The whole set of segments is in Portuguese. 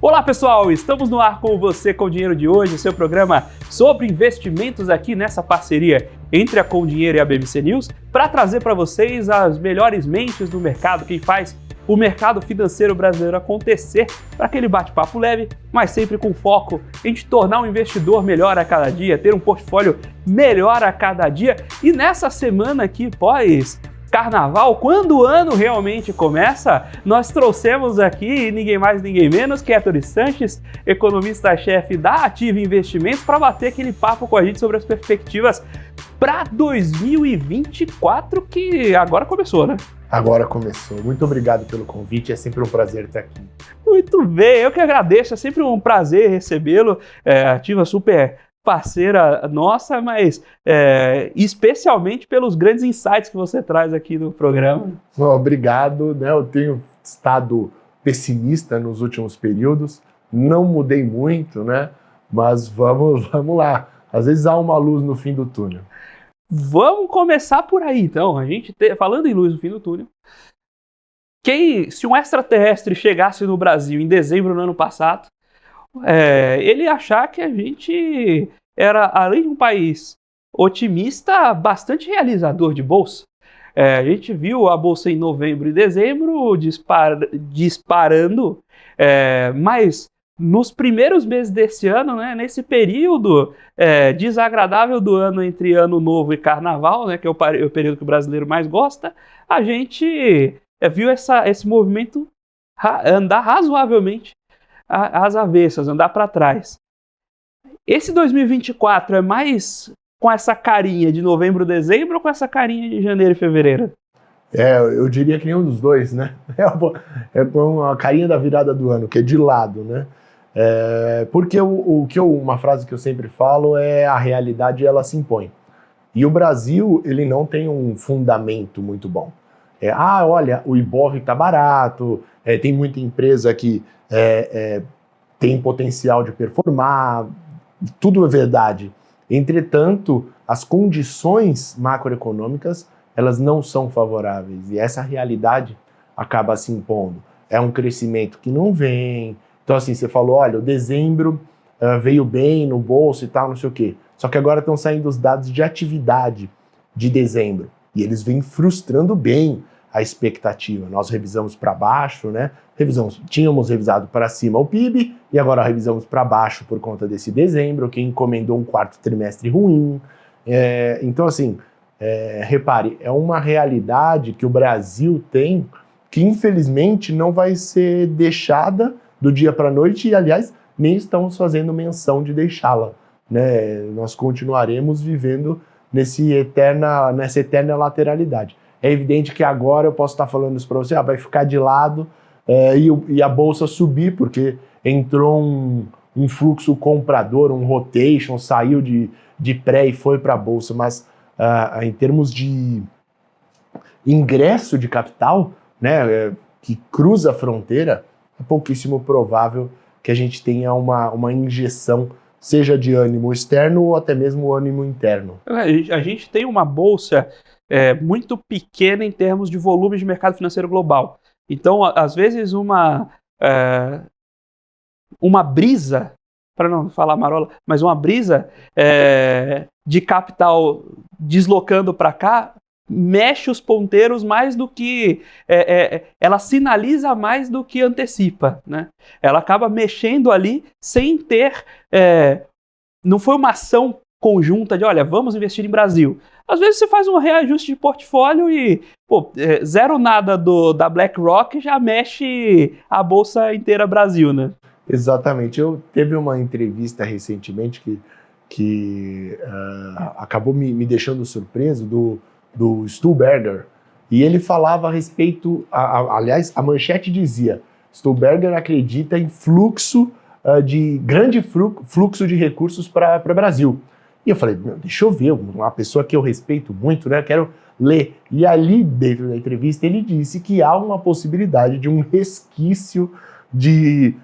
Olá pessoal, estamos no ar com você com o Dinheiro de hoje, seu programa sobre investimentos aqui nessa parceria entre a Com Dinheiro e a BMC News, para trazer para vocês as melhores mentes do mercado, quem faz o mercado financeiro brasileiro acontecer, para aquele bate-papo leve, mas sempre com foco em te tornar um investidor melhor a cada dia, ter um portfólio melhor a cada dia. E nessa semana aqui, pós-carnaval, quando o ano realmente começa, nós trouxemos aqui ninguém mais, ninguém menos que Héctor Sanches, economista-chefe da Ativa Investimentos, para bater aquele papo com a gente sobre as perspectivas para 2024, que agora começou, né? Agora começou. Muito obrigado pelo convite, é sempre um prazer estar aqui. Muito bem, eu que agradeço, é sempre um prazer recebê-lo, Ativa super parceira nossa, mas especialmente pelos grandes insights que você traz aqui no programa. Obrigado, né? Eu tenho estado pessimista nos últimos períodos, não mudei muito, né? Mas vamos lá, às vezes há uma luz no fim do túnel. Vamos começar por aí, então. Falando em luz no fim do túnel, se um extraterrestre chegasse no Brasil em dezembro do ano passado, ele ia achar que a gente era, além de um país otimista, bastante realizador de bolsa. A gente viu a bolsa em novembro e dezembro disparando, mas nos primeiros meses desse ano, né, nesse período desagradável do ano entre Ano Novo e Carnaval, né, que é o período que o brasileiro mais gosta, a gente viu esse movimento andar razoavelmente às avessas, andar para trás. Esse 2024 é mais com essa carinha de novembro, dezembro ou com essa carinha de janeiro e fevereiro? Eu diria que nenhum dos dois, né? É com a carinha da virada do ano, que é de lado, né? Porque uma frase que eu sempre falo é: a realidade ela se impõe. E o Brasil, ele não tem um fundamento muito bom. Olha, o Ibov está barato, tem muita empresa que tem potencial de performar, tudo é verdade. Entretanto, as condições macroeconômicas, elas não são favoráveis, e essa realidade acaba se impondo. É um crescimento que não vem. Então, assim, você falou, olha, o dezembro veio bem no bolso e tal, não sei o quê. Só que agora estão saindo os dados de atividade de dezembro, e eles vêm frustrando bem a expectativa. Nós revisamos para baixo, né? Tínhamos revisado para cima o PIB, e agora revisamos para baixo por conta desse dezembro, que encomendou um quarto trimestre ruim. Então, assim, repare, é uma realidade que o Brasil tem, que infelizmente não vai ser deixada do dia para a noite, e aliás, nem estamos fazendo menção de deixá-la, né? Nós continuaremos vivendo nessa eterna lateralidade. É evidente que agora eu posso estar falando isso para você, vai ficar de lado e a bolsa subir, porque entrou um fluxo comprador, um rotation, saiu de pré e foi para a bolsa, mas em termos de ingresso de capital, né, que cruza a fronteira, é pouquíssimo provável que a gente tenha uma injeção, seja de ânimo externo ou até mesmo ânimo interno. A gente tem uma bolsa muito pequena em termos de volume de mercado financeiro global. Então, às vezes, uma brisa, para não falar marola, mas uma brisa de capital deslocando para cá, mexe os ponteiros mais do que... ela sinaliza mais do que antecipa, né? Ela acaba mexendo ali sem ter... não foi uma ação conjunta de, olha, vamos investir em Brasil. Às vezes você faz um reajuste de portfólio e, zero nada da BlackRock já mexe a bolsa inteira Brasil, né? Exatamente. Eu teve uma entrevista recentemente que acabou me deixando surpreso, do Stuhlberger, e ele falava a respeito, aliás, a manchete dizia: Stuhlberger acredita em grande fluxo de recursos para o Brasil. E eu falei, deixa eu ver, uma pessoa que eu respeito muito, né, eu quero ler. E ali, dentro da entrevista, ele disse que há uma possibilidade de um resquício de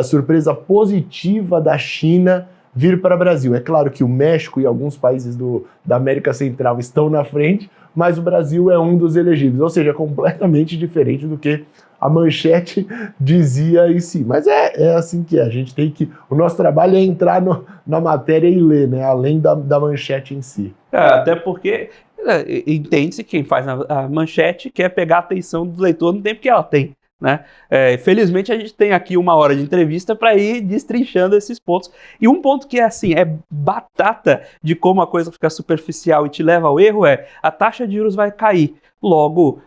surpresa positiva da China vir para o Brasil. É claro que o México e alguns países da América Central estão na frente, mas o Brasil é um dos elegíveis, ou seja, completamente diferente do que a manchete dizia em si. Mas é assim que é, a gente tem que... O nosso trabalho é entrar na matéria e ler, né? Além da manchete em si. Até porque entende-se que quem faz a manchete quer pegar a atenção do leitor no tempo que ela tem, né? Felizmente a gente tem aqui 1 hora de entrevista para ir destrinchando esses pontos. E um ponto que é batata de como a coisa fica superficial e te leva ao erro a taxa de juros vai cair. Logo,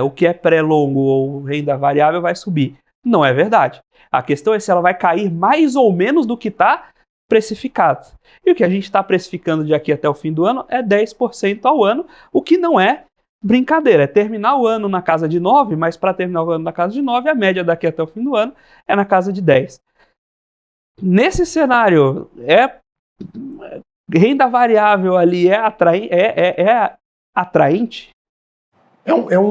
o que é pré-longo ou renda variável vai subir. Não é verdade. A questão é se ela vai cair mais ou menos do que está precificado. E o que a gente está precificando de aqui até o fim do ano é 10% ao ano, o que não é brincadeira. É terminar o ano na casa de 9, mas para terminar o ano na casa de 9, a média daqui até o fim do ano é na casa de 10. Nesse cenário, renda variável ali é atraente? Eu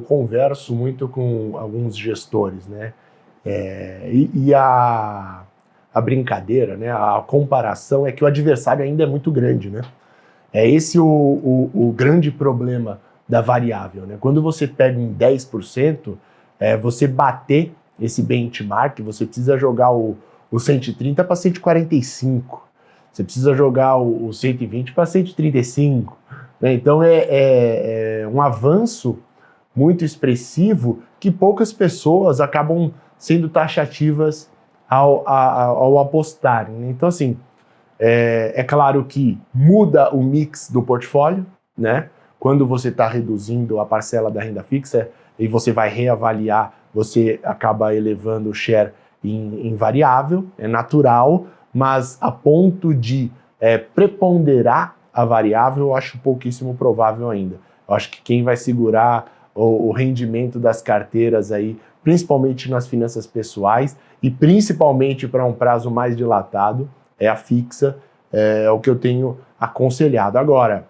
converso muito com alguns gestores, né? E a brincadeira, né? A comparação é que o adversário ainda é muito grande, né? É esse o grande problema da variável, né? Quando você pega um 10%, você bater esse benchmark, você precisa jogar o 130 para 145, você precisa jogar o 120 para 135, né? Então é um avanço muito expressivo que poucas pessoas acabam sendo taxativas ao apostarem, né? Então, assim, é claro que muda o mix do portfólio, né? Quando você está reduzindo a parcela da renda fixa e você vai reavaliar, você acaba elevando o share em variável, é natural, mas a ponto de preponderar a variável, eu acho pouquíssimo provável ainda. Eu acho que quem vai segurar o rendimento das carteiras aí, principalmente nas finanças pessoais e principalmente para um prazo mais dilatado, é a fixa, é o que eu tenho aconselhado. Agora,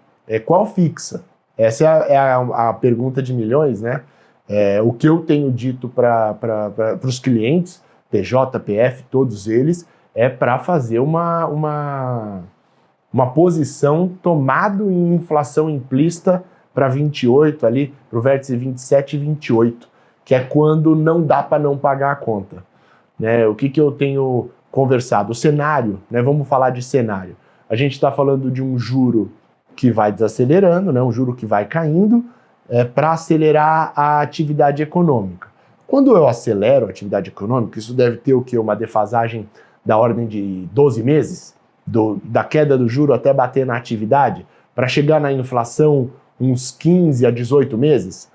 qual fixa? Essa é a pergunta de milhões, né? O que eu tenho dito para os clientes, PJ, PF, todos eles, é para fazer uma posição tomado em inflação implícita para 28 ali, para o vértice 27 e 28, que é quando não dá para não pagar a conta, né? O que eu tenho conversado? O cenário, né? Vamos falar de cenário. A gente está falando de um juro que vai desacelerando, né? Um juro que vai caindo para acelerar a atividade econômica. Quando eu acelero a atividade econômica, isso deve ter o quê? Uma defasagem da ordem de 12 meses, da queda do juro até bater na atividade, para chegar na inflação uns 15 a 18 meses.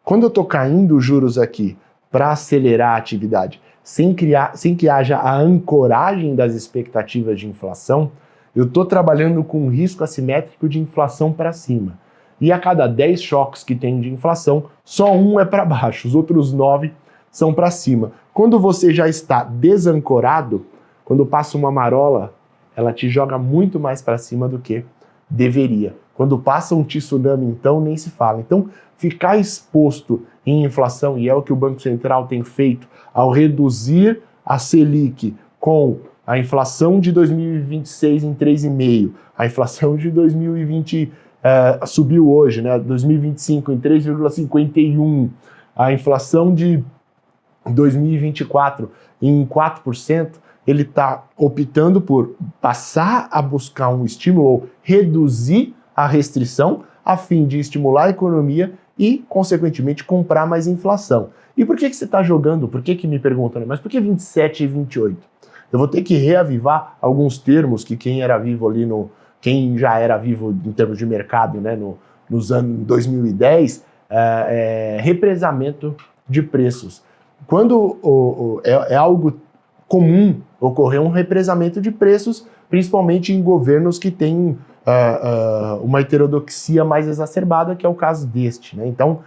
Quando eu estou caindo os juros aqui para acelerar a atividade, sem que haja a ancoragem das expectativas de inflação, eu estou trabalhando com um risco assimétrico de inflação para cima. E a cada 10 choques que tem de inflação, só um é para baixo, os outros 9 são para cima. Quando você já está desancorado, quando passa uma marola, ela te joga muito mais para cima do que deveria. Quando passa um tsunami, então, nem se fala. Então, ficar exposto em inflação, e é o que o Banco Central tem feito ao reduzir a Selic com a inflação de 2026 em 3,5%, a inflação de 2020 subiu hoje, né, 2025 em 3,51%, a inflação de 2024 em 4%, ele está optando por passar a buscar um estímulo ou reduzir a restrição a fim de estimular a economia e, consequentemente, comprar mais inflação. E por que você está jogando? Por que me perguntam, né? Mas por que 27 e 28? Eu vou ter que reavivar alguns termos que quem já era vivo em termos de mercado, né, nos anos 2010, represamento de preços. Quando é algo comum ocorrer um represamento de preços, principalmente em governos que têm uma heterodoxia mais exacerbada, que é o caso deste, né? Então,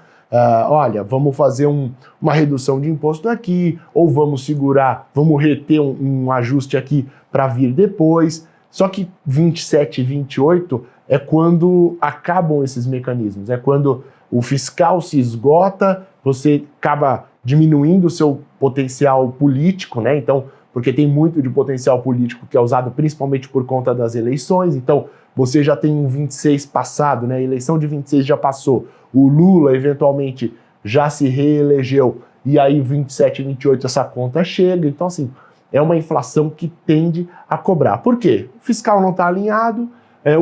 olha, vamos fazer uma redução de imposto aqui, ou vamos segurar, vamos reter um ajuste aqui para vir depois. Só que 27 e 28 é quando acabam esses mecanismos, é quando o fiscal se esgota, você acaba diminuindo o seu potencial político, né? Então, porque tem muito de potencial político que é usado principalmente por conta das eleições. Então, você já tem um 26 passado, né? A eleição de 26 já passou. O Lula, eventualmente, já se reelegeu. E aí, 27 e 28, essa conta chega. Então, assim, é uma inflação que tende a cobrar. Por quê? O fiscal não está alinhado,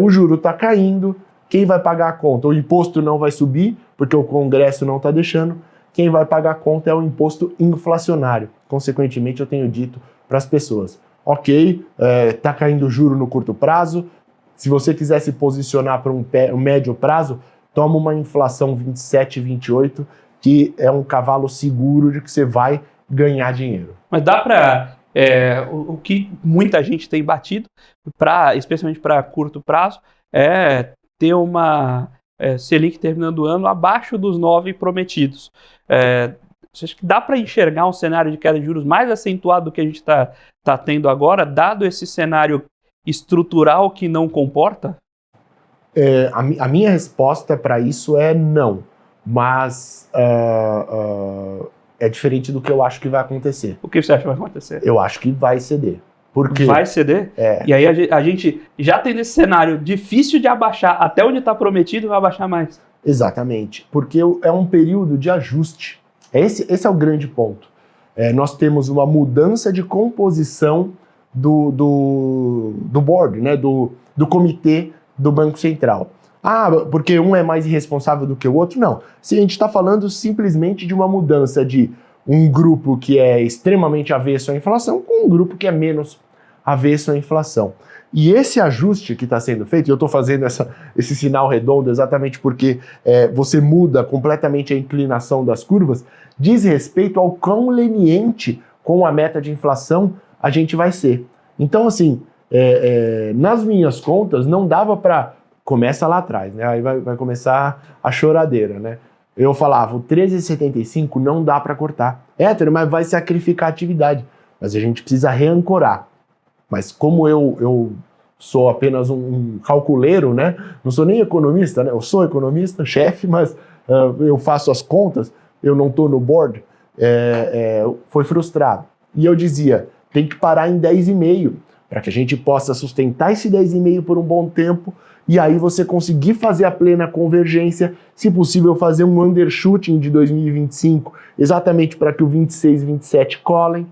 o juro está caindo. Quem vai pagar a conta? O imposto não vai subir, porque o Congresso não está deixando. Quem vai pagar a conta é o imposto inflacionário. Consequentemente, eu tenho dito para as pessoas, ok, está caindo o juro no curto prazo. Se você quiser se posicionar para um médio prazo, toma uma inflação 27, 28, que é um cavalo seguro de que você vai ganhar dinheiro. Mas dá para... o que muita gente tem batido, especialmente para curto prazo, é ter uma Selic terminando o ano abaixo dos 9 prometidos. Você acha que dá para enxergar um cenário de queda de juros mais acentuado do que a gente está tendo agora, dado esse cenário estrutural que não comporta? A minha resposta para isso é não, mas é diferente do que eu acho que vai acontecer. O que você acha que vai acontecer? Eu acho que vai ceder. Por quê? Vai ceder? E aí a gente já tem nesse cenário difícil de abaixar, até onde está prometido vai abaixar mais. Exatamente, porque é um período de ajuste. Esse é o grande ponto. Nós temos uma mudança de composição do board, né, do comitê do Banco Central. Porque um é mais irresponsável do que o outro? Não. Se a gente está falando simplesmente de uma mudança de um grupo que é extremamente avesso à inflação com um grupo que é menos avesso à inflação. E esse ajuste que está sendo feito, e eu estou fazendo esse sinal redondo exatamente porque você muda completamente a inclinação das curvas, diz respeito ao quão leniente com a meta de inflação a gente vai ser. Então, assim, nas minhas contas, não dava para... Começa lá atrás, né? Aí vai começar a choradeira, né? Eu falava, o 13,75 não dá para cortar. Mas vai sacrificar a atividade. Mas a gente precisa reancorar. Mas como eu sou apenas um calculeiro, né? Não sou nem economista, né? Eu sou economista, chefe, mas eu faço as contas, eu não estou no board. Foi frustrado. E eu dizia, tem que parar em 10,5 para que a gente possa sustentar esse 10,5 por um bom tempo e aí você conseguir fazer a plena convergência, se possível fazer um undershooting de 2025, exatamente para que o 26 e 27 colhem.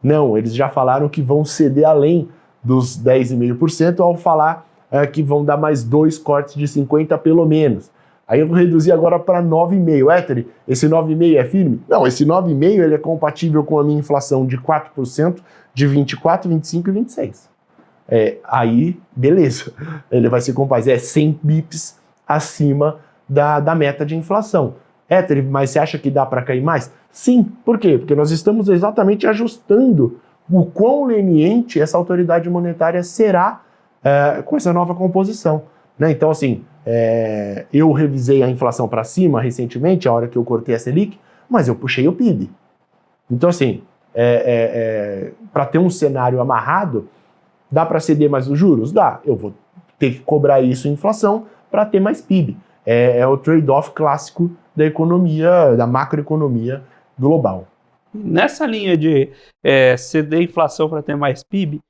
Não, eles já falaram que vão ceder além dos 10,5% ao falar que vão dar mais 2 cortes de 50 pelo menos. Aí eu reduzi agora para 9,5. Esse 9,5 é firme? Não, esse 9,5 ele é compatível com a minha inflação de 4% de 24, 25 e 26. Aí, beleza, ele vai ser compatível, 100 bips acima da meta de inflação. Mas você acha que dá para cair mais? Sim, por quê? Porque nós estamos exatamente ajustando o quão leniente essa autoridade monetária será com essa nova composição. Né? Então, assim, eu revisei a inflação para cima recentemente, a hora que eu cortei a Selic, mas eu puxei o PIB. Então, assim, para ter um cenário amarrado, dá para ceder mais os juros? Dá. Eu vou ter que cobrar isso em inflação para ter mais PIB. É o trade-off clássico da economia, da macroeconomia global. Nessa linha de ceder inflação para ter mais PIB,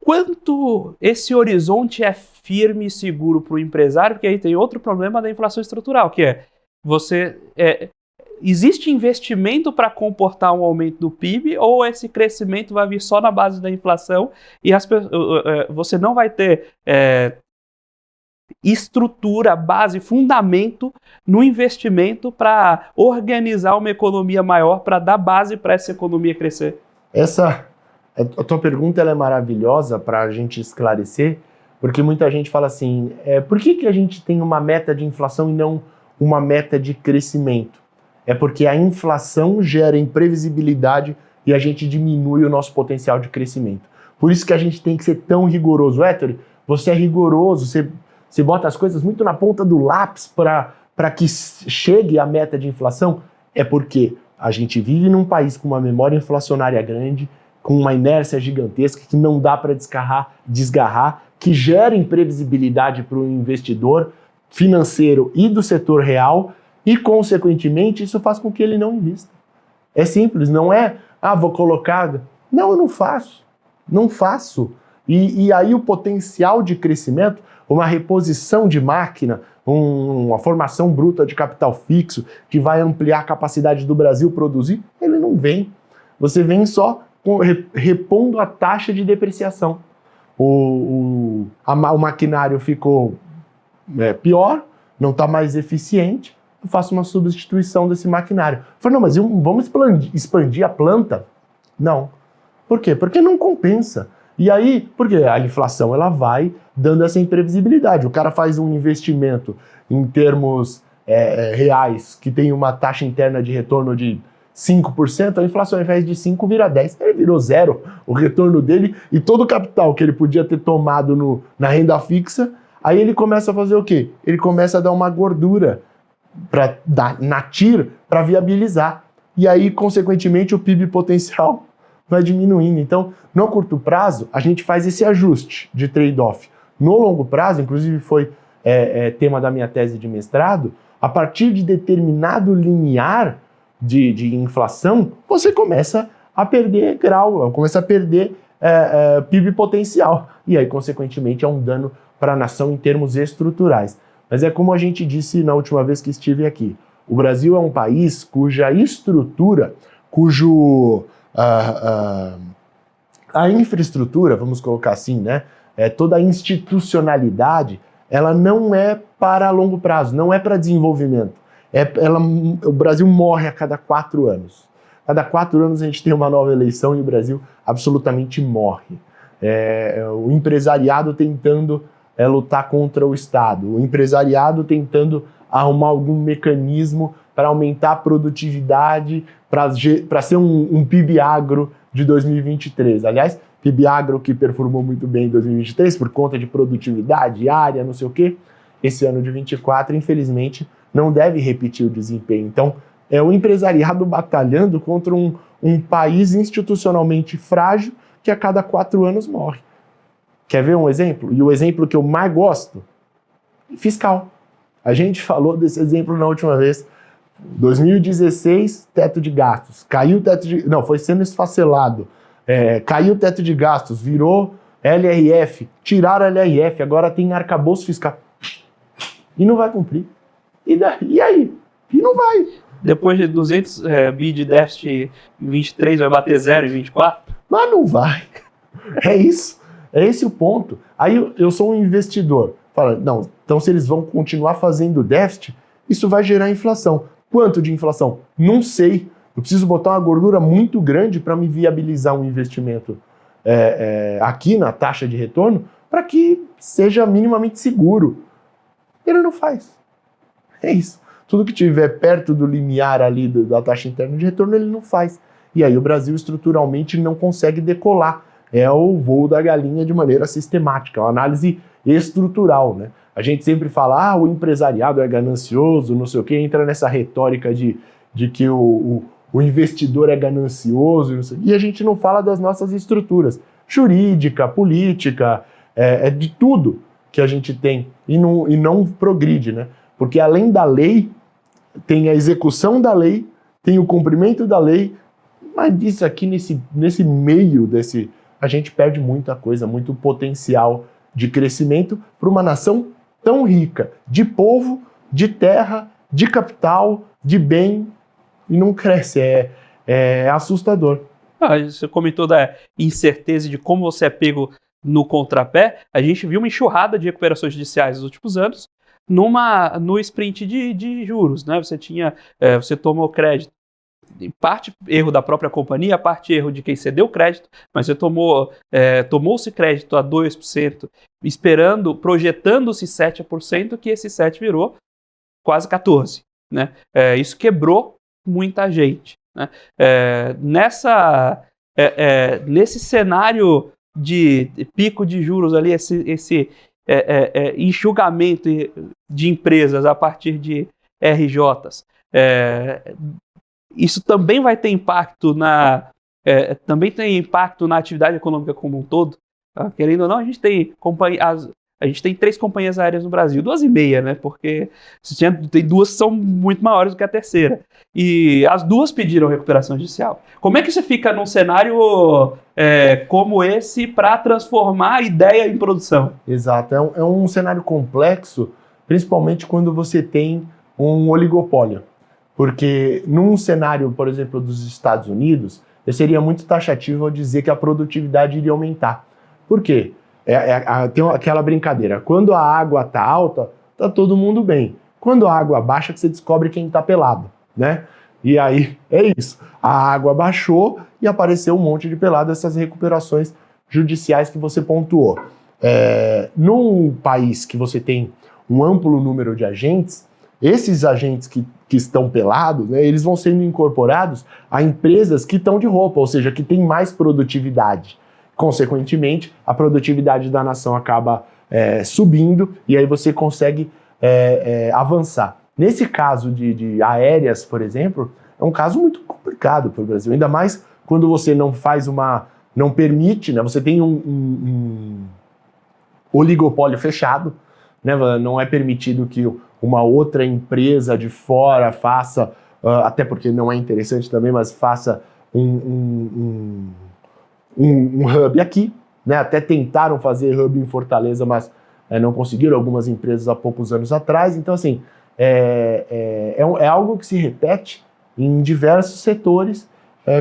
quanto esse horizonte é firme e seguro para o empresário? Porque aí tem outro problema da inflação estrutural, que existe investimento para comportar um aumento do PIB ou esse crescimento vai vir só na base da inflação e você não vai ter estrutura, base, fundamento no investimento para organizar uma economia maior, para dar base para essa economia crescer? A tua pergunta ela é maravilhosa para a gente esclarecer, porque muita gente fala assim, por que a gente tem uma meta de inflação e não uma meta de crescimento? É porque a inflação gera imprevisibilidade e a gente diminui o nosso potencial de crescimento. Por isso que a gente tem que ser tão rigoroso. Você é rigoroso, você bota as coisas muito na ponta do lápis para que chegue à meta de inflação. É porque a gente vive num país com uma memória inflacionária grande, com uma inércia gigantesca que não dá para desgarrar, que gera imprevisibilidade para o investidor financeiro e do setor real, e, consequentemente, isso faz com que ele não invista. É simples, não vou colocar Não, eu não faço. Não faço. E aí o potencial de crescimento, uma reposição de máquina, uma formação bruta de capital fixo que vai ampliar a capacidade do Brasil produzir, ele não vem. Você vem só repondo a taxa de depreciação. O maquinário ficou pior, não está mais eficiente, eu faço uma substituição desse maquinário. Eu falei, não, mas vamos expandir a planta? Não. Por quê? Porque não compensa. E aí, porque a inflação ela vai dando essa imprevisibilidade. O cara faz um investimento em termos reais que tem uma taxa interna de retorno de 5%, a inflação ao invés de 5 vira 10. Ele virou zero o retorno dele e todo o capital que ele podia ter tomado na renda fixa, aí ele começa a fazer o quê? Ele começa a dar uma gordura na TIR para viabilizar. E aí, consequentemente, o PIB potencial vai diminuindo. Então, no curto prazo, a gente faz esse ajuste de trade-off. No longo prazo, inclusive foi tema da minha tese de mestrado, a partir de determinado limiar de inflação, você começa a perder grau, começa a perder PIB potencial. E aí, consequentemente, é um dano para a nação em termos estruturais. Mas é como a gente disse na última vez que estive aqui. O Brasil é um país cuja estrutura, a infraestrutura, vamos colocar assim, né? Toda a institucionalidade, ela não é para longo prazo, não é para desenvolvimento. O Brasil morre a cada 4 anos. Cada 4 anos a gente tem uma nova eleição e o Brasil absolutamente morre. O empresariado tentando lutar contra o Estado, o empresariado tentando arrumar algum mecanismo para aumentar a produtividade, para ser um PIB agro de 2023. Aliás, PIB agro que performou muito bem em 2023 por conta de produtividade, área, não sei o quê. Esse ano de 24, infelizmente, não deve repetir o desempenho. Então, é o empresariado batalhando contra um país institucionalmente frágil que a cada 4 anos morre. Quer ver um exemplo? E o exemplo que eu mais gosto? Fiscal. A gente falou desse exemplo na última vez. 2016, teto de gastos. Caiu o teto de... Não, foi sendo esfacelado. Caiu o teto de gastos, virou LRF. Tiraram LRF, agora tem arcabouço fiscal. E não vai cumprir. E aí? E não vai. Depois de 200 bi de déficit em 23, vai bater 0 em 24? Mas não vai. É isso. É esse o ponto. Aí eu sou um investidor. Fala, não, então se eles vão continuar fazendo déficit, isso vai gerar inflação. Quanto de inflação? Não sei. Eu preciso botar uma gordura muito grande para me viabilizar um investimento aqui na taxa de retorno para que seja minimamente seguro. Ele não faz. É isso. Tudo que tiver perto do limiar ali da taxa interna de retorno, ele não faz. E aí o Brasil estruturalmente não consegue decolar. É o voo da galinha de maneira sistemática, é uma análise estrutural, né? A gente sempre fala, o empresariado é ganancioso, não sei o quê, entra nessa retórica de que o investidor é ganancioso, não sei, e a gente não fala das nossas estruturas, jurídica, política, de tudo que a gente tem, e não progride, né? Porque além da lei, tem a execução da lei, tem o cumprimento da lei, mas isso aqui, nesse meio desse... a gente perde muita coisa, muito potencial de crescimento para uma nação tão rica, de povo, de terra, de capital, de bem, e não cresce. É assustador. Você comentou da incerteza de como você é pego no contrapé. A gente viu uma enxurrada de recuperações judiciais nos últimos anos no sprint de juros, né? Você tomou crédito. Parte erro da própria companhia, parte erro de quem cedeu crédito, mas você tomou-se crédito a 2%, projetando-se 7%, que esse 7% virou quase 14%. Né? Isso quebrou muita gente. Né? Nesse cenário de pico de juros ali, esse enxugamento de empresas a partir de RJs, isso também vai ter impacto também tem impacto na atividade econômica como um todo. Tá? Querendo ou não, a gente tem A gente tem 3 companhias aéreas no Brasil, 2,5, né? Porque tem 2 que são muito maiores do que a terceira. E as 2 pediram recuperação judicial. Como é que você fica num cenário como esse para transformar a ideia em produção? Exato, é um cenário complexo, principalmente quando você tem um oligopólio. Porque num cenário, por exemplo, dos Estados Unidos, eu seria muito taxativo ao dizer que a produtividade iria aumentar. Por quê? Tem aquela brincadeira, quando a água está alta, está todo mundo bem. Quando a água baixa, que você descobre quem está pelado, né? E aí é isso, a água baixou e apareceu um monte de pelado, essas recuperações judiciais que você pontuou. Num país que você tem um amplo número de agentes, esses agentes que estão pelados, né, eles vão sendo incorporados a empresas que estão de roupa, ou seja, que têm mais produtividade. Consequentemente, a produtividade da nação acaba subindo e aí você consegue avançar. Nesse caso de aéreas, por exemplo, é um caso muito complicado para o Brasil, ainda mais quando você não permite, né, você tem um oligopólio fechado, né, não é permitido que uma outra empresa de fora faça, até porque não é interessante também, mas faça um hub aqui, né? Até tentaram fazer hub em Fortaleza, mas não conseguiram, algumas empresas há poucos anos atrás. Então, assim, é algo que se repete em diversos setores,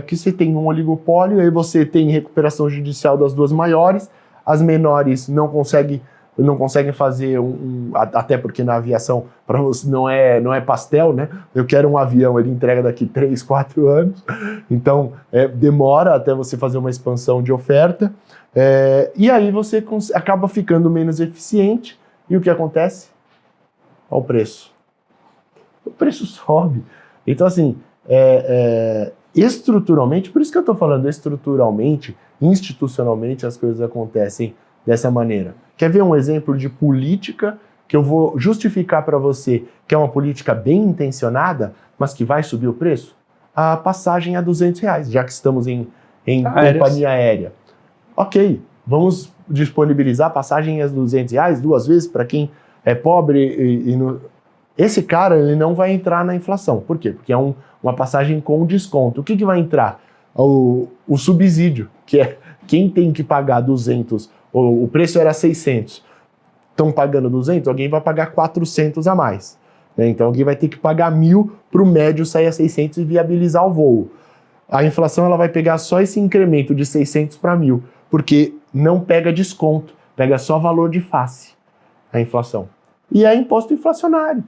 que você tem um oligopólio, aí você tem recuperação judicial das 2 maiores, as menores não conseguem fazer até porque na aviação para você não é pastel, né? Eu quero um avião, ele entrega daqui 3, 4 anos, então demora até você fazer uma expansão de oferta, e aí você acaba ficando menos eficiente, e o que acontece? Olha o preço. O preço sobe. Então, assim, estruturalmente, por isso que eu estou falando estruturalmente, institucionalmente as coisas acontecem dessa maneira. Quer ver um exemplo de política que eu vou justificar para você que é uma política bem intencionada, mas que vai subir o preço? A passagem a R$200, já que estamos em companhia aérea. Ok, vamos disponibilizar a passagem a R$200 2 vezes para quem é pobre Esse cara ele não vai entrar na inflação. Por quê? Porque é uma passagem com desconto. O que vai entrar? O subsídio, que é quem tem que pagar 200, o preço era 600, estão pagando 200, alguém vai pagar 400 a mais. Né? Então alguém vai ter que pagar 1.000 para o médio sair a 600 e viabilizar o voo. A inflação ela vai pegar só esse incremento de 600 para 1.000, porque não pega desconto, pega só valor de face, a inflação. E é imposto inflacionário.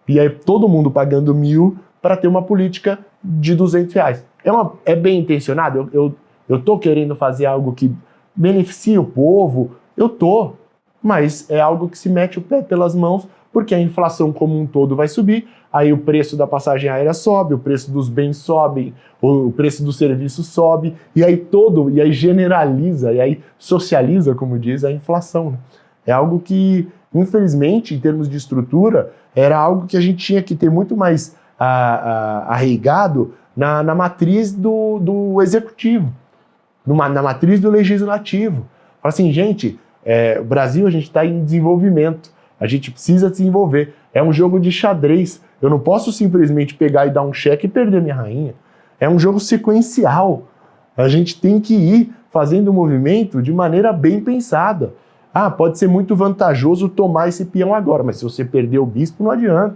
E aí todo mundo pagando 1.000 para ter uma política de R$200. É bem intencionado? Eu tô querendo fazer algo que beneficie o povo? Eu tô. Mas é algo que se mete o pé pelas mãos, porque a inflação como um todo vai subir, aí o preço da passagem aérea sobe, o preço dos bens sobe, o preço do serviço sobe, e aí generaliza, e aí socializa, como diz, a inflação. Né? É algo que, infelizmente, em termos de estrutura, era algo que a gente tinha que ter muito mais arraigado na matriz do executivo, na matriz do legislativo. Fala assim, gente, o Brasil a gente está em desenvolvimento, a gente precisa desenvolver. É um jogo de xadrez, eu não posso simplesmente pegar e dar um cheque e perder minha rainha. É um jogo sequencial, a gente tem que ir fazendo o movimento de maneira bem pensada. Pode ser muito vantajoso tomar esse peão agora, mas se você perder o bispo, não adianta.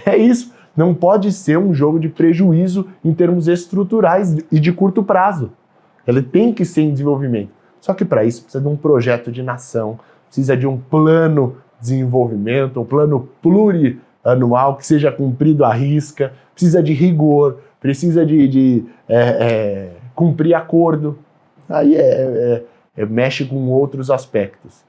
É isso. Não pode ser um jogo de prejuízo em termos estruturais e de curto prazo. Ele tem que ser em desenvolvimento. Só que para isso precisa de um projeto de nação, precisa de um plano de desenvolvimento, um plano plurianual que seja cumprido à risca, precisa de rigor, precisa de cumprir acordo. Aí mexe com outros aspectos.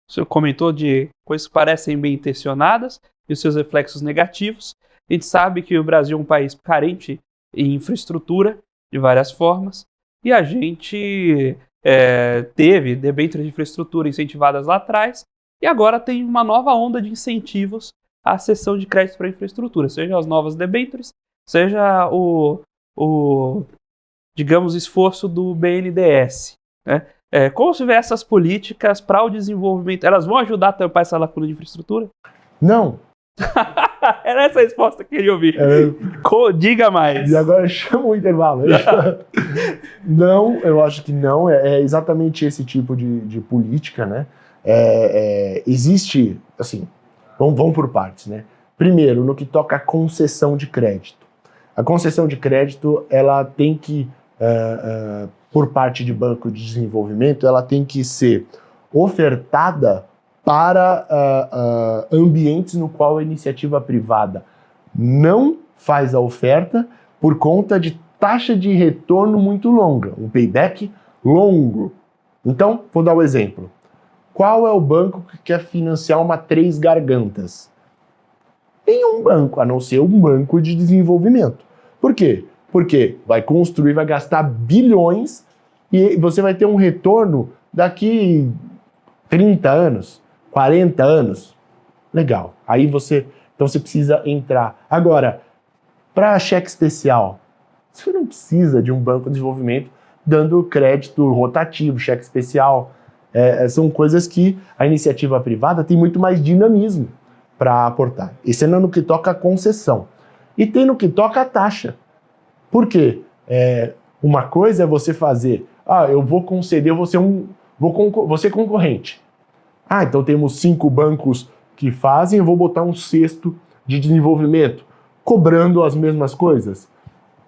O senhor comentou de coisas que parecem bem intencionadas e os seus reflexos negativos. A gente sabe que o Brasil é um país carente em infraestrutura de várias formas e a gente teve debêntures de infraestrutura incentivadas lá atrás e agora tem uma nova onda de incentivos à cessão de crédito para infraestrutura, seja as novas debêntures, seja o esforço do BNDES. Né? Como se vê essas políticas para o desenvolvimento? Elas vão ajudar a tampar essa lacuna de infraestrutura? Não. Era essa a resposta que eu queria ouvir. Diga mais. E agora chama o intervalo. Não, eu acho que não. É exatamente esse tipo de política, né? Existe, assim, vamos por partes, né? Primeiro, no que toca à concessão de crédito. A concessão de crédito, ela tem que, por parte de banco de desenvolvimento, ela tem que ser ofertada para ambientes no qual a iniciativa privada não faz a oferta por conta de taxa de retorno muito longa, um payback longo. Então, vou dar um exemplo. Qual é o banco que quer financiar uma Três Gargantas? Nenhum banco, a não ser um banco de desenvolvimento. Por quê? Porque vai construir, vai gastar bilhões e você vai ter um retorno daqui 30 anos, 40 anos. Legal. Então você precisa entrar. Agora, para cheque especial, você não precisa de um banco de desenvolvimento dando crédito rotativo, cheque especial. São coisas que a iniciativa privada tem muito mais dinamismo para aportar. Isso é no que toca a concessão. E tem no que toca a taxa. Por quê? Uma coisa é você fazer, eu vou conceder, vou ser concorrente. Então temos 5 bancos que fazem, eu vou botar um 6º de desenvolvimento, cobrando as mesmas coisas.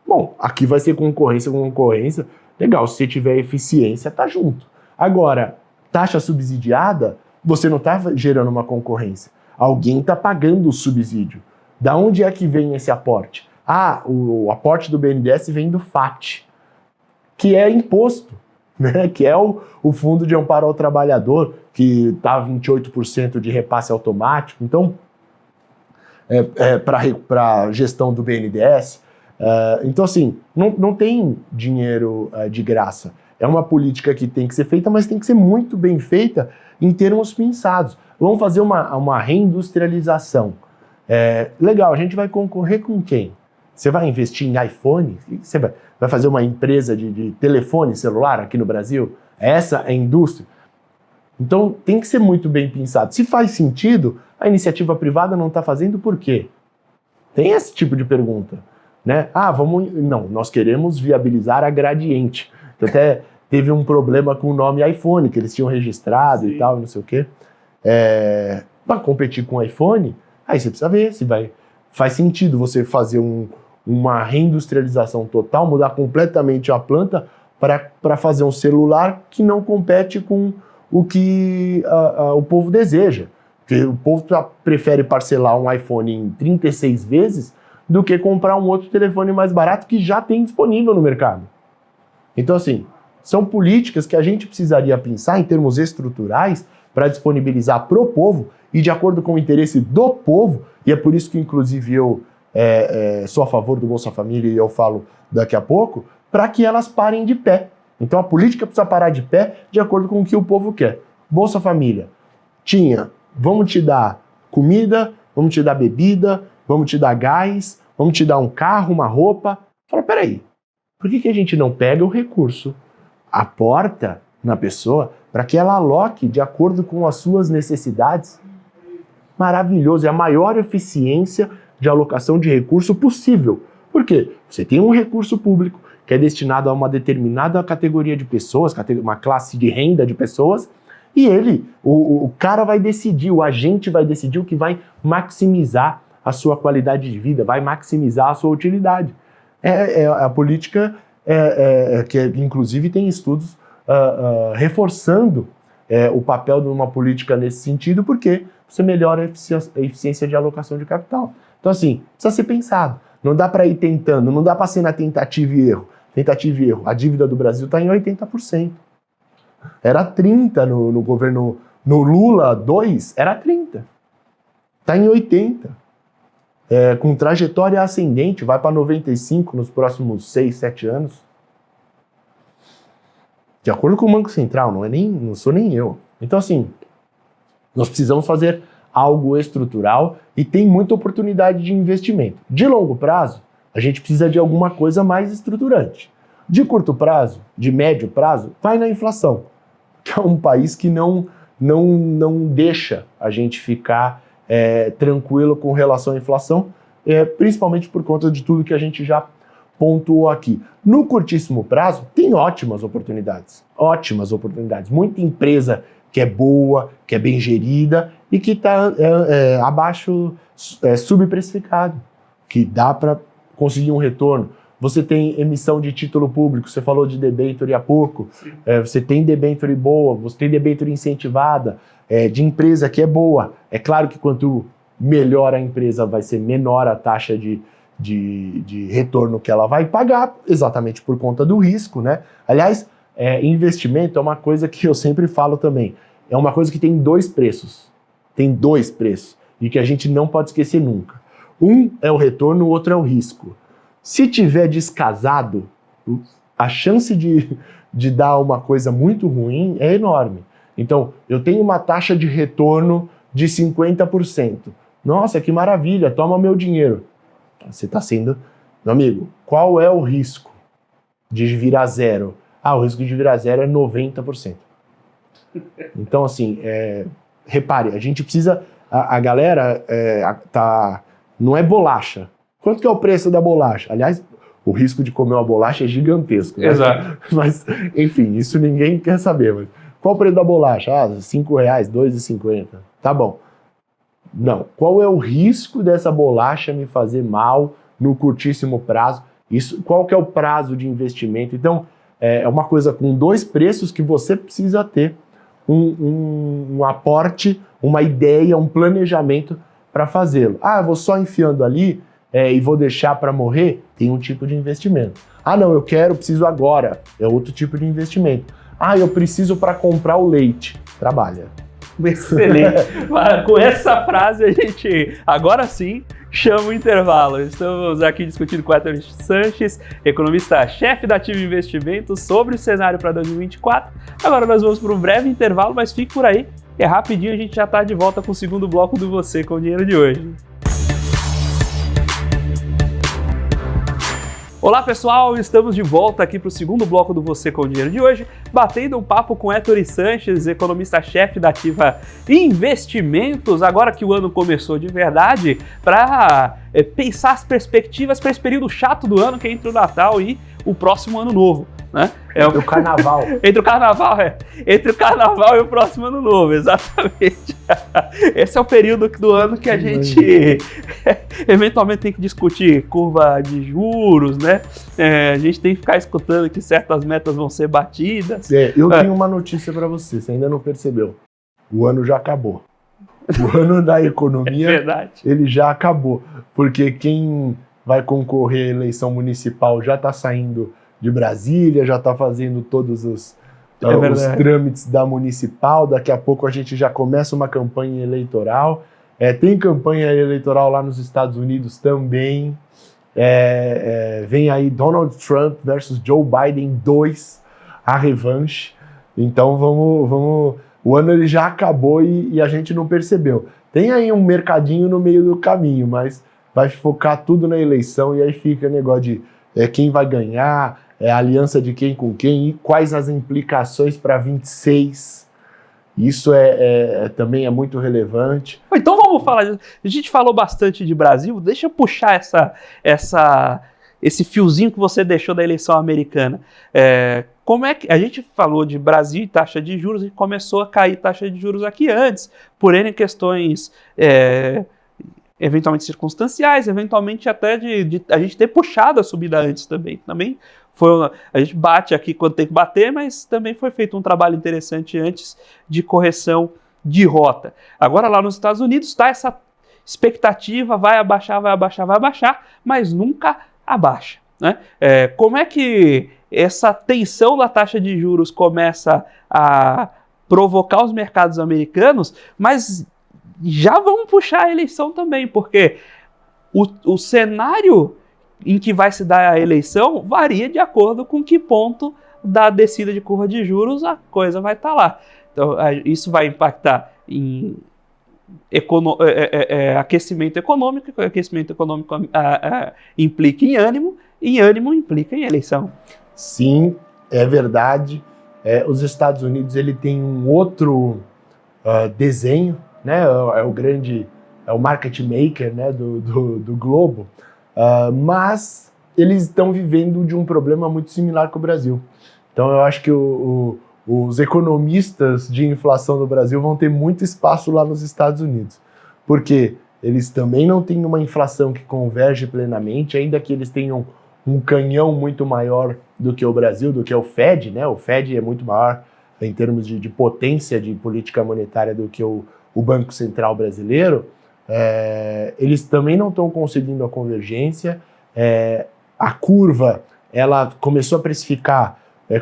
Bom, aqui vai ser concorrência com concorrência. Legal, se você tiver eficiência, tá junto. Agora, taxa subsidiada, você não está gerando uma concorrência. Alguém está pagando o subsídio. Da onde é que vem esse aporte? O aporte do BNDES vem do FAT, que é imposto, né? Que é o Fundo de Amparo ao Trabalhador, que está 28% de repasse automático. Então, para a gestão do BNDES. Então, assim, não tem dinheiro de graça. É uma política que tem que ser feita, mas tem que ser muito bem feita em termos pensados. Vamos fazer uma reindustrialização. Legal, a gente vai concorrer com quem? Você vai investir em iPhone? Você vai fazer uma empresa de telefone celular aqui no Brasil? Essa é a indústria? Então tem que ser muito bem pensado. Se faz sentido, a iniciativa privada não está fazendo por quê? Tem esse tipo de pergunta, né? Não, nós queremos viabilizar a Gradiente. Até teve um problema com o nome iPhone, que eles tinham registrado. Sim. E tal, não sei o quê. Para competir com o iPhone, aí você precisa ver se faz sentido você fazer uma reindustrialização total, mudar completamente a planta para fazer um celular que não compete com o que o povo deseja. Porque o povo prefere parcelar um iPhone em 36 vezes do que comprar um outro telefone mais barato que já tem disponível no mercado. Então, assim, são políticas que a gente precisaria pensar em termos estruturais para disponibilizar para o povo e de acordo com o interesse do povo, e é por isso que, inclusive, eu sou a favor do Bolsa Família e eu falo daqui a pouco, para que elas parem de pé. Então, a política precisa parar de pé de acordo com o que o povo quer. Bolsa Família vamos te dar comida, vamos te dar bebida, vamos te dar gás, vamos te dar um carro, uma roupa. Fala, peraí, por que a gente não pega o recurso, aporta na pessoa, para que ela aloque de acordo com as suas necessidades? Maravilhoso, é a maior eficiência de alocação de recurso possível. Por quê? Você tem um recurso público que é destinado a uma determinada categoria de pessoas, uma classe de renda de pessoas, e o cara vai decidir, o agente vai decidir o que vai maximizar a sua qualidade de vida, vai maximizar a sua utilidade. A política que inclusive tem estudos reforçando o papel de uma política nesse sentido, porque você melhora a eficiência de alocação de capital. Então, assim, precisa ser pensado. Não dá para ir tentando, não dá para ser na tentativa e erro. Tentativa e erro. A dívida do Brasil está em 80%. Era 30% no governo, no Lula 2, era 30%. Está em 80%. Com trajetória ascendente, vai para 95% nos próximos 6, 7 anos. De acordo com o Banco Central, não sou nem eu. Então, assim, nós precisamos fazer algo estrutural e tem muita oportunidade de investimento. De longo prazo, a gente precisa de alguma coisa mais estruturante. De curto prazo, de médio prazo, vai na inflação. que é um país que não deixa a gente ficar tranquilo com relação à inflação, principalmente por conta de tudo que a gente já pontuou aqui. No curtíssimo prazo, tem ótimas oportunidades. Muita empresa que é boa, que é bem gerida e que está abaixo, subprecificado, que dá para conseguir um retorno. Você tem emissão de título público, você falou de debênture há pouco, você tem debênture boa, você tem debênture incentivada, de empresa que é boa. É claro que quanto melhor a empresa vai ser, menor a taxa de retorno que ela vai pagar, exatamente por conta do risco, né? Aliás, investimento é uma coisa que eu sempre falo também, é uma coisa que tem dois preços, e que a gente não pode esquecer nunca. Um é o retorno, o outro é o risco. Se tiver descasado, a chance de dar uma coisa muito ruim é enorme. Então, eu tenho uma taxa de retorno de 50%. Nossa, que maravilha, toma meu dinheiro. Você está sendo... Meu amigo, qual é o risco de virar zero? O risco de virar zero é 90%. Então, assim, repare, a gente precisa... A galera não é bolacha. Quanto que é o preço da bolacha? Aliás, o risco de comer uma bolacha é gigantesco. Né? Exato. Mas, enfim, isso ninguém quer saber. Mas qual o preço da bolacha? R$5, R$2,50. Tá bom. Não. Qual é o risco dessa bolacha me fazer mal no curtíssimo prazo? Qual que é o prazo de investimento? Então, é uma coisa com dois preços que você precisa ter um aporte, uma ideia, um planejamento para fazê-lo. Eu vou só enfiando ali e vou deixar para morrer? Tem um tipo de investimento. Não, eu preciso agora. É outro tipo de investimento. Eu preciso para comprar o leite. Trabalha. Excelente. Com essa frase a gente, agora sim, chama o intervalo. Estamos aqui discutindo com o Héctor Sanches, economista-chefe da Ativa Investimentos, sobre o cenário para 2024. Agora nós vamos para um breve intervalo, mas fique por aí. Rapidinho a gente já está de volta com o segundo bloco do Você com o Dinheiro de hoje. Olá pessoal, estamos de volta aqui para o segundo bloco do Você com o Dinheiro de hoje, batendo um papo com Héctor Sanches, economista-chefe da Ativa Investimentos, agora que o ano começou de verdade, para pensar as perspectivas para esse período chato do ano, que é entre o Natal e o próximo Ano Novo. Né? O Carnaval. Entre o Carnaval e o próximo Ano Novo, exatamente. Esse é o período do ano que a gente eventualmente tem que discutir curva de juros, né? A gente tem que ficar escutando que certas metas vão ser batidas. Eu tenho uma notícia para você ainda não percebeu. O ano já acabou. O ano da economia, ele já acabou. Porque quem vai concorrer à eleição municipal já está saindo de Brasília, já está fazendo todos os trâmites da municipal. Daqui a pouco a gente já começa uma campanha eleitoral. Tem campanha eleitoral lá nos Estados Unidos também. Vem aí Donald Trump versus Joe Biden 2, a revanche. Então vamos. O ano ele já acabou e a gente não percebeu. Tem aí um mercadinho no meio do caminho, mas vai focar tudo na eleição e aí fica negócio de quem vai ganhar, a aliança de quem com quem e quais as implicações para 26. Isso também é muito relevante. Então vamos falar disso. A gente falou bastante de Brasil, deixa eu puxar esse fiozinho que você deixou da eleição americana. Como é que a gente falou de Brasil e taxa de juros e começou a cair taxa de juros aqui antes, por N questões eventualmente circunstanciais, eventualmente até de a gente ter puxado a subida antes também. A gente bate aqui quando tem que bater, mas também foi feito um trabalho interessante antes de correção de rota. Agora lá nos Estados Unidos está essa expectativa, vai abaixar, mas nunca abaixa. Né? Como é que essa tensão da taxa de juros começa a provocar os mercados americanos, mas já vamos puxar a eleição também, porque o cenário em que vai se dar a eleição varia de acordo com que ponto da descida de curva de juros a coisa vai estar lá. Então, isso vai impactar em aquecimento econômico implica em ânimo, e ânimo implica em eleição. Sim, é verdade. os Estados Unidos ele tem um outro desenho, né? É o market maker, né, do globo, mas eles estão vivendo de um problema muito similar com o Brasil. Então eu acho que os economistas de inflação do Brasil vão ter muito espaço lá nos Estados Unidos, porque eles também não têm uma inflação que converge plenamente, ainda que eles tenham um canhão muito maior do que o Brasil, do que o Fed, né? O Fed é muito maior em termos de potência de política monetária do que o Banco Central brasileiro. Eles também não estão conseguindo a convergência. A curva ela começou a precificar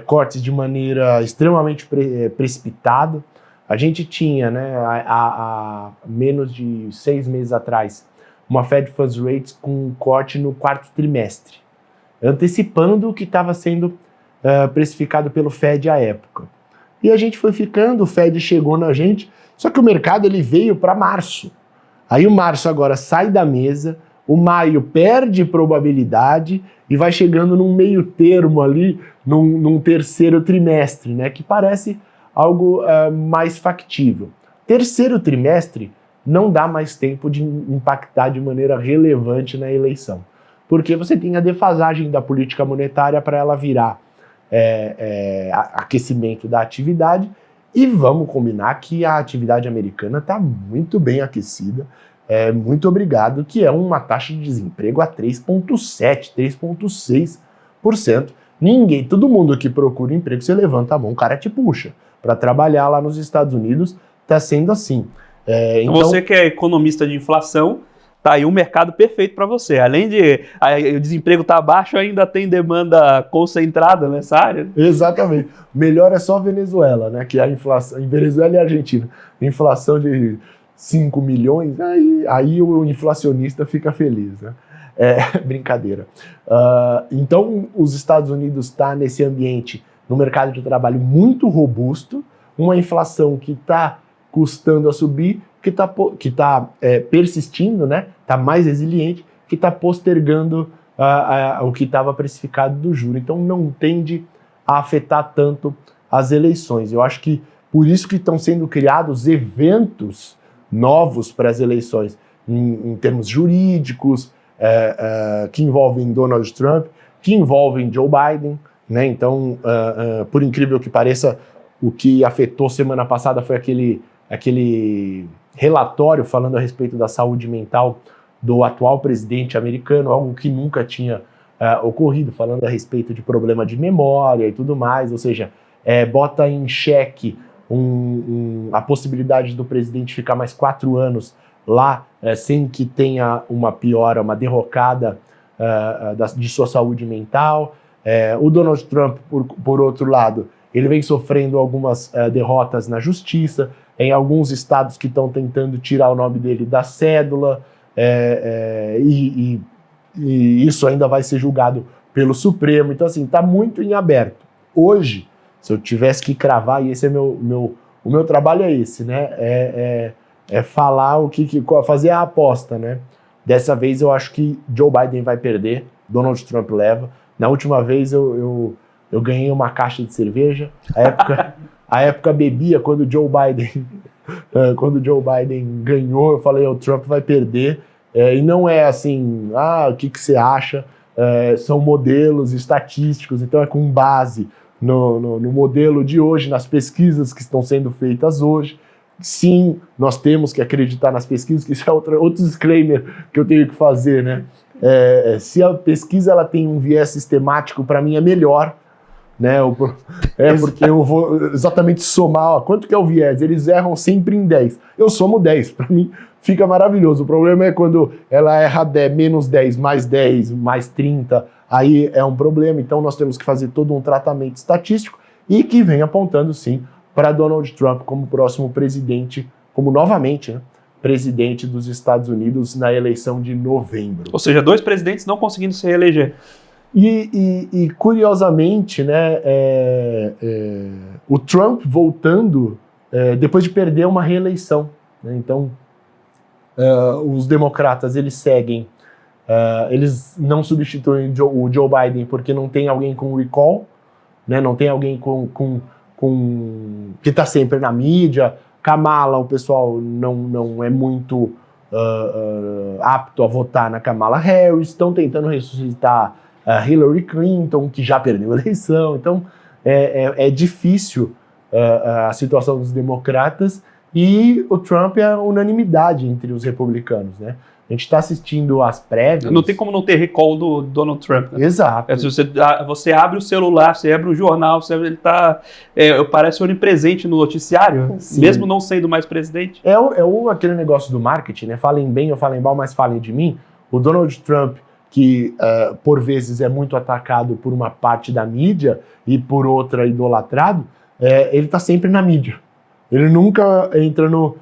cortes de maneira extremamente precipitada. A gente tinha, né, há menos de 6 meses atrás, uma Fed Funds Rate com um corte no quarto trimestre, antecipando o que estava sendo precificado pelo Fed à época. E a gente foi ficando, o Fed chegou na gente, só que o mercado ele veio para março. Aí o março agora sai da mesa, o maio perde probabilidade e vai chegando num meio termo ali, num terceiro trimestre, né, que parece algo mais factível. Terceiro trimestre não dá mais tempo de impactar de maneira relevante na eleição, porque você tem a defasagem da política monetária para ela virar aquecimento da atividade, e vamos combinar que a atividade americana está muito bem aquecida, muito obrigado, que é uma taxa de desemprego a 3,7%, 3,6%. Todo mundo que procura emprego, você levanta a mão, o cara te puxa. Para trabalhar lá nos Estados Unidos, está sendo assim. Então, você que é economista de inflação, tá aí um mercado perfeito para você. Além de o desemprego estar baixo, ainda tem demanda concentrada nessa área. Exatamente. Melhor é só a Venezuela, né? Que a inflação, em Venezuela e Argentina, inflação de 5 milhões, aí o inflacionista fica feliz, né? Brincadeira. Então, os Estados Unidos estão nesse ambiente, no mercado de trabalho muito robusto, uma inflação que está custando a subir, que está persistindo, né? Está mais resiliente, que está postergando o que estava precificado do juro. Então não tende a afetar tanto as eleições. Eu acho que por isso que estão sendo criados eventos novos para as eleições, em termos jurídicos, que envolvem Donald Trump, que envolvem Joe Biden, né? Então, por incrível que pareça, o que afetou semana passada foi aquele relatório falando a respeito da saúde mental do atual presidente americano, algo que nunca tinha ocorrido, falando a respeito de problema de memória e tudo mais, ou seja, bota em xeque a possibilidade do presidente ficar mais 4 anos lá, sem que tenha uma piora, uma derrocada de sua saúde mental. O Donald Trump, por outro lado, ele vem sofrendo algumas derrotas na justiça, em alguns estados que estão tentando tirar o nome dele da cédula, e isso ainda vai ser julgado pelo Supremo. Então, assim, está muito em aberto. Hoje, se eu tivesse que cravar, e esse é o meu trabalho é esse, né? Falar fazer a aposta, né? Dessa vez eu acho que Joe Biden vai perder, Donald Trump leva. Na última vez eu ganhei uma caixa de cerveja. A época bebia quando o Joe Biden ganhou, eu falei, o Trump vai perder. E não é assim, o que você acha? São modelos estatísticos, então é com base no modelo de hoje, nas pesquisas que estão sendo feitas hoje. Sim, nós temos que acreditar nas pesquisas, que isso é outro disclaimer que eu tenho que fazer, né? Se a pesquisa ela tem um viés sistemático, para mim é melhor, né? Porque eu vou exatamente somar, quanto que é o viés? Eles erram sempre em 10. Eu somo 10, para mim fica maravilhoso. O problema é quando ela erra menos 10, mais 10, mais 30, aí é um problema. Então nós temos que fazer todo um tratamento estatístico e que vem apontando, sim, para Donald Trump como próximo presidente, como novamente, né, presidente dos Estados Unidos na eleição de novembro. Ou seja, 2 presidentes não conseguindo se reeleger. E curiosamente, né, o Trump voltando depois de perder uma reeleição, né? Então, os democratas, eles seguem, eles não substituem o Joe Biden porque não tem alguém com recall, né? Não tem alguém com que está sempre na mídia. Kamala, o pessoal não é muito apto a votar na Kamala Harris, estão tentando ressuscitar Hillary Clinton, que já perdeu a eleição. Então é difícil a situação dos democratas, e o Trump é a unanimidade entre os republicanos, né? A gente está assistindo as prévias. Não tem como não ter recall do Donald Trump, né? Exato. Você abre o celular, você abre o jornal, ele está parece onipresente no noticiário, sim, mesmo não sendo mais presidente. Aquele negócio do marketing, né? Falem bem ou falem mal, mas falem de mim. O Donald Trump, que por vezes é muito atacado por uma parte da mídia e por outra idolatrado, ele está sempre na mídia. Ele nunca entra no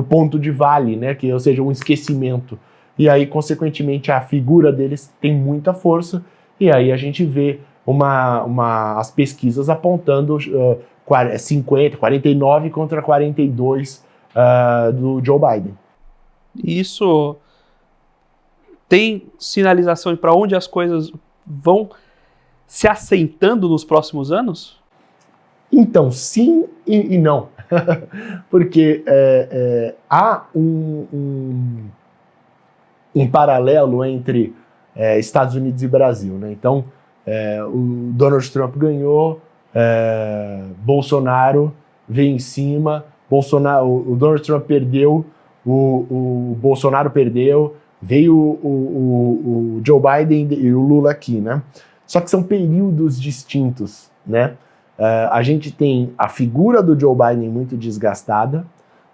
ponto de vale, né? Ou seja, um esquecimento. E aí, consequentemente, a figura deles tem muita força, e aí a gente vê as pesquisas apontando 49 contra 42 do Joe Biden. Isso tem sinalização para onde as coisas vão se assentando nos próximos anos? Então, sim e não. Porque há um paralelo entre Estados Unidos e Brasil, né? Então, o Donald Trump ganhou, Bolsonaro veio em cima, o Donald Trump perdeu, o Bolsonaro perdeu, veio o Joe Biden e o Lula aqui, né? Só que são períodos distintos, né? A gente tem a figura do Joe Biden muito desgastada,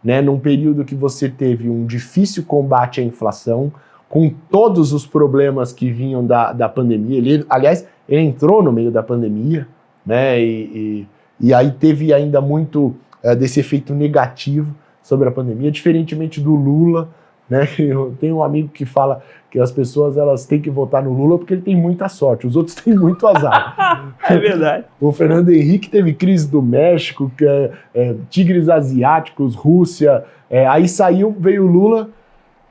né, num período que você teve um difícil combate à inflação, com todos os problemas que vinham da pandemia. Ele entrou no meio da pandemia, né, e aí teve ainda muito desse efeito negativo sobre a pandemia, diferentemente do Lula, né? Eu tenho um amigo que fala que as pessoas elas têm que votar no Lula porque ele tem muita sorte, os outros têm muito azar. É verdade. O Fernando Henrique teve crise do México, tigres asiáticos, Rússia, aí veio o Lula,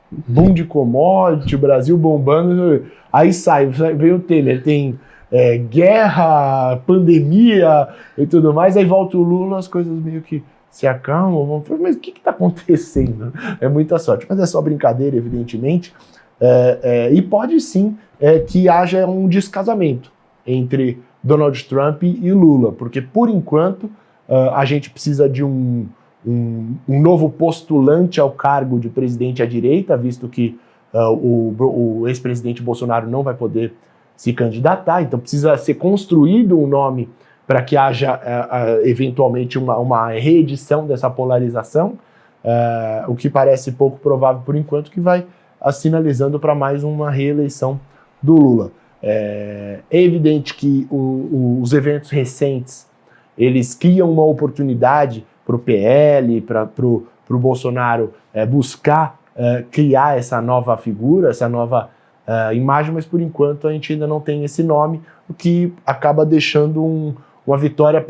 boom de commodity, o Brasil bombando, aí veio o Temer, tem guerra, pandemia e tudo mais, aí volta o Lula, as coisas meio que se acalmam, mas o que está acontecendo? É muita sorte, mas é só brincadeira, evidentemente, e pode sim que haja um descasamento entre Donald Trump e Lula, porque por enquanto a gente precisa de um novo postulante ao cargo de presidente à direita, visto que o ex-presidente Bolsonaro não vai poder se candidatar, então precisa ser construído um nome para que haja eventualmente uma reedição dessa polarização, o que parece pouco provável por enquanto, que vai sinalizando para mais uma reeleição do Lula. É evidente que os eventos recentes, eles criam uma oportunidade para o PL, para o Bolsonaro buscar criar essa nova figura, essa nova imagem, mas por enquanto a gente ainda não tem esse nome, o que acaba deixando uma vitória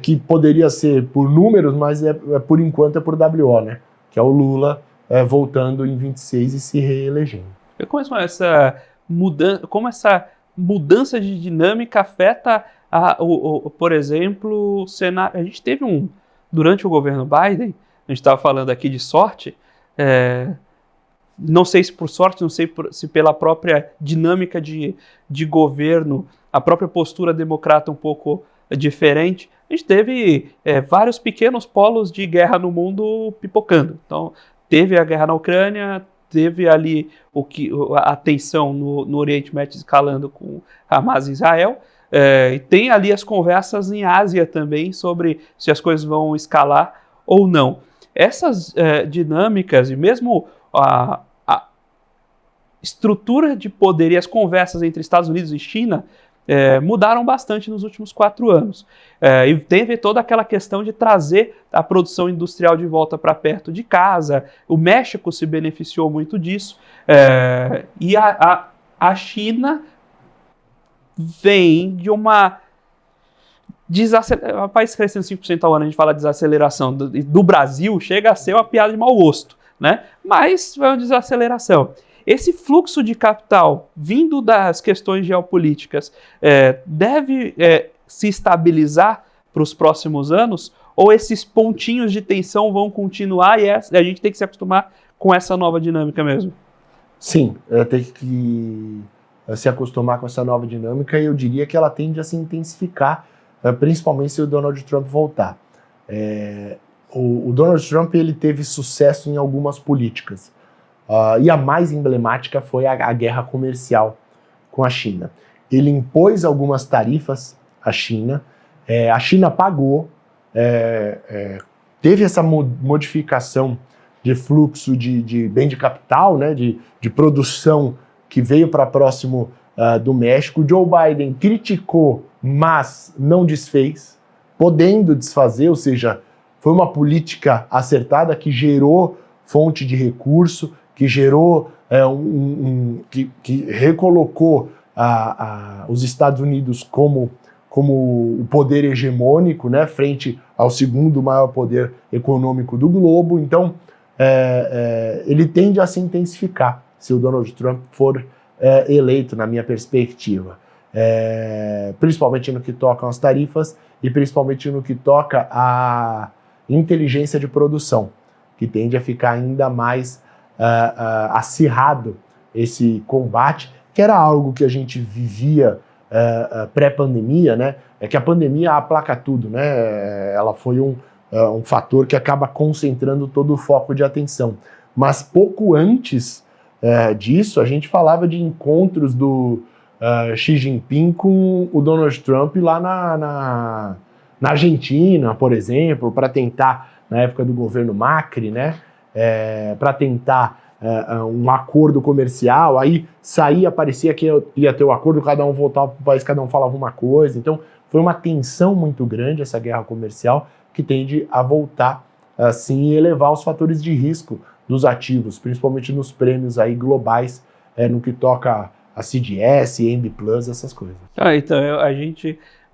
que poderia ser por números, mas por enquanto é por WO, né? Que é o Lula voltando em 26 e se reelegendo. Como essa mudança de dinâmica afeta, por exemplo, o cenário? A gente teve durante o governo Biden, a gente estava falando aqui de sorte, não sei se por sorte, não sei se pela própria dinâmica de governo, a própria postura democrata um pouco diferente, a gente teve vários pequenos polos de guerra no mundo pipocando. Então, teve a guerra na Ucrânia, teve ali a tensão no Oriente Médio escalando com Hamas e Israel, e tem ali as conversas em Ásia também sobre se as coisas vão escalar ou não. Essas dinâmicas e mesmo a estrutura de poder e as conversas entre Estados Unidos e China mudaram bastante nos últimos 4 anos. E teve toda aquela questão de trazer a produção industrial de volta para perto de casa. O México se beneficiou muito disso. E a China vem de uma desaceleração. O país crescendo 5% ao ano, a gente fala de desaceleração. Do Brasil chega a ser uma piada de mau gosto, né? Mas foi uma desaceleração. Esse fluxo de capital vindo das questões geopolíticas deve se estabilizar para os próximos anos? Ou esses pontinhos de tensão vão continuar e a gente tem que se acostumar com essa nova dinâmica mesmo? Sim, tem que se acostumar com essa nova dinâmica, e eu diria que ela tende a se intensificar, principalmente se o Donald Trump voltar. O Donald Trump ele teve sucesso em algumas políticas, e a mais emblemática foi a guerra comercial com a China. Ele impôs algumas tarifas à China, a China pagou, teve essa modificação de fluxo de bem de capital, né, de produção que veio para próximo do México. Joe Biden criticou, mas não desfez, podendo desfazer, ou seja, foi uma política acertada que gerou fonte de recurso, que gerou, que recolocou os Estados Unidos como o poder hegemônico, né, frente ao segundo maior poder econômico do globo. Então, ele tende a se intensificar se o Donald Trump for eleito, na minha perspectiva. Principalmente no que toca às tarifas e principalmente no que toca à inteligência de produção, que tende a ficar ainda mais acirrado esse combate, que era algo que a gente vivia pré-pandemia, né? É que a pandemia aplaca tudo, né? Ela foi um fator que acaba concentrando todo o foco de atenção. Mas pouco antes disso, a gente falava de encontros do Xi Jinping com o Donald Trump lá na Argentina, por exemplo, para tentar, na época do governo Macri, né? Para tentar um acordo comercial, aí saía, parecia que ia ter o acordo, cada um voltava para o país, cada um falava uma coisa. Então foi uma tensão muito grande essa guerra comercial, que tende a voltar assim e elevar os fatores de risco dos ativos, principalmente nos prêmios aí globais, no que toca a CDS, MB+, essas coisas. Então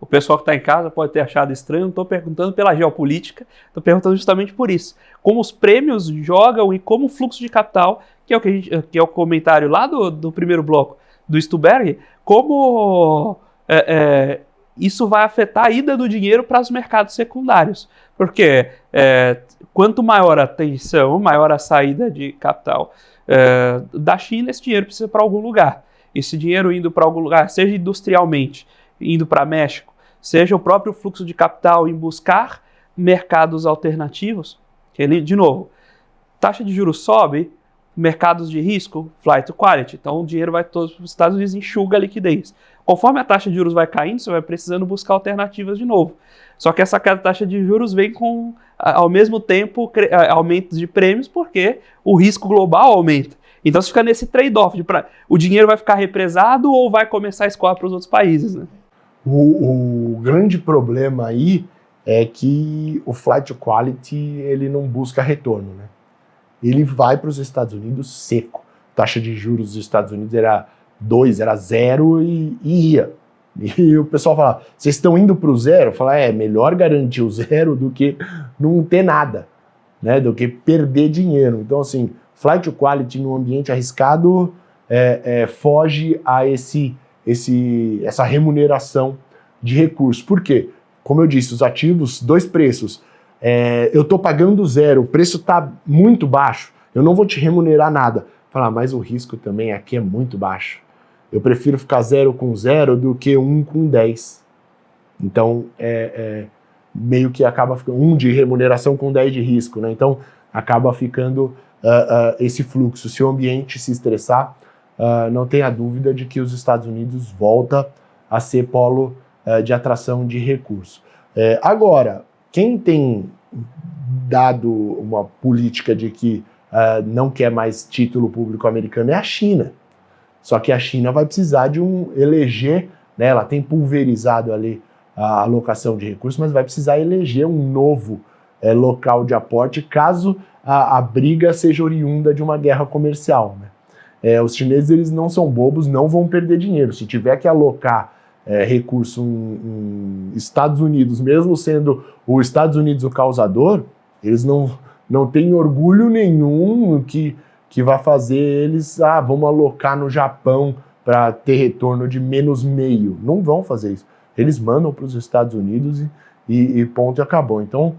o pessoal que está em casa pode ter achado estranho, não estou perguntando pela geopolítica, estou perguntando justamente por isso. Como os prêmios jogam e como o fluxo de capital, que é o comentário lá do primeiro bloco do Stuberg, como isso vai afetar a ida do dinheiro para os mercados secundários. Porque quanto maior a tensão, maior a saída de capital da China, esse dinheiro precisa ir para algum lugar. Esse dinheiro indo para algum lugar, seja industrialmente, indo para México, seja o próprio fluxo de capital em buscar mercados alternativos, que ele, de novo, taxa de juros sobe, mercados de risco, flight to quality, então o dinheiro vai todos para os Estados Unidos e enxuga a liquidez. Conforme a taxa de juros vai caindo, você vai precisando buscar alternativas de novo. Só que essa taxa de juros vem com, ao mesmo tempo, aumentos de prêmios, porque o risco global aumenta. Então você fica nesse trade-off, o dinheiro vai ficar represado ou vai começar a escoar para os outros países, né? O grande problema aí é que o flight to quality ele não busca retorno, né? Ele vai para os Estados Unidos seco. A taxa de juros dos Estados Unidos era 2, era 0 e ia. E o pessoal fala, vocês estão indo para o zero? Fala, melhor garantir o zero do que não ter nada, né? Do que perder dinheiro. Então, assim, flight to quality num ambiente arriscado foge a essa remuneração de recursos. Por quê? Como eu disse, os ativos, dois preços. Eu estou pagando zero, o preço está muito baixo, eu não vou te remunerar nada. Falar, mas o risco também aqui é muito baixo. Eu prefiro ficar 0 com 0 do que 1 com 10. Então, meio que acaba ficando 1 de remuneração com 10 de risco, né? Então, acaba ficando esse fluxo. Se o ambiente se estressar, não tenha dúvida de que os Estados Unidos volta a ser polo de atração de recursos. Agora, quem tem dado uma política de que não quer mais título público americano é a China. Só que a China vai precisar de eleger, né, ela tem pulverizado ali a alocação de recursos, mas vai precisar eleger um novo local de aporte caso a briga seja oriunda de uma guerra comercial, né? Os chineses eles não são bobos, não vão perder dinheiro. Se tiver que alocar recurso em Estados Unidos, mesmo sendo os Estados Unidos o causador, eles não têm orgulho nenhum que vai fazer eles, vamos alocar no Japão para ter retorno de -0,5. Não vão fazer isso. Eles mandam para os Estados Unidos e ponto e acabou. Então,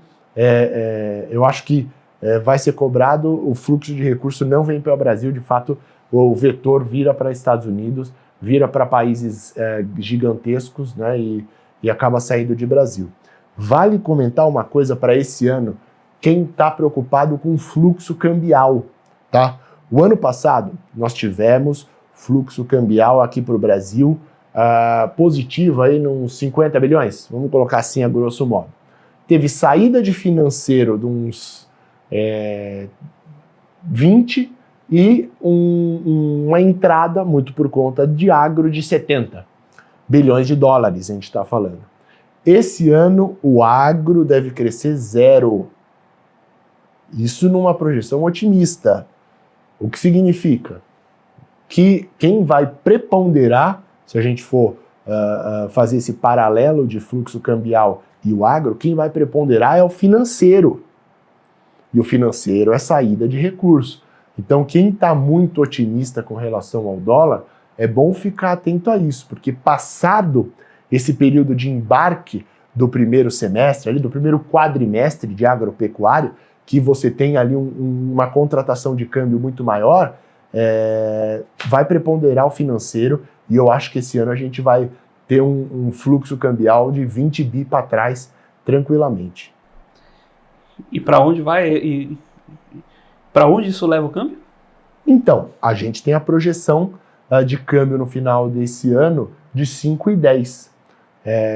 eu acho que vai ser cobrado, o fluxo de recurso não vem para o Brasil, de fato, o vetor vira para Estados Unidos, vira para países gigantescos, né, e acaba saindo de Brasil. Vale comentar uma coisa para esse ano, quem está preocupado com o fluxo cambial, tá? O ano passado, nós tivemos fluxo cambial aqui para o Brasil positivo, aí nos 50 bilhões, vamos colocar assim a grosso modo. Teve saída de financeiro de uns 20 e uma entrada, muito por conta de agro, de 70 bilhões de dólares, a gente está falando. Esse ano o agro deve crescer 0. Isso numa projeção otimista. O que significa? Que quem vai preponderar, se a gente for fazer esse paralelo de fluxo cambial e o agro, quem vai preponderar é o financeiro. E o financeiro é saída de recurso. Então quem está muito otimista com relação ao dólar, é bom ficar atento a isso, porque passado esse período de embarque do primeiro semestre, ali, do primeiro quadrimestre de agropecuário, que você tem ali uma contratação de câmbio muito maior, vai preponderar o financeiro, e eu acho que esse ano a gente vai ter um fluxo cambial de 20 bi para trás, tranquilamente. E para onde vai? Para onde isso leva o câmbio? Então, a gente tem a projeção de câmbio no final desse ano de 5,10.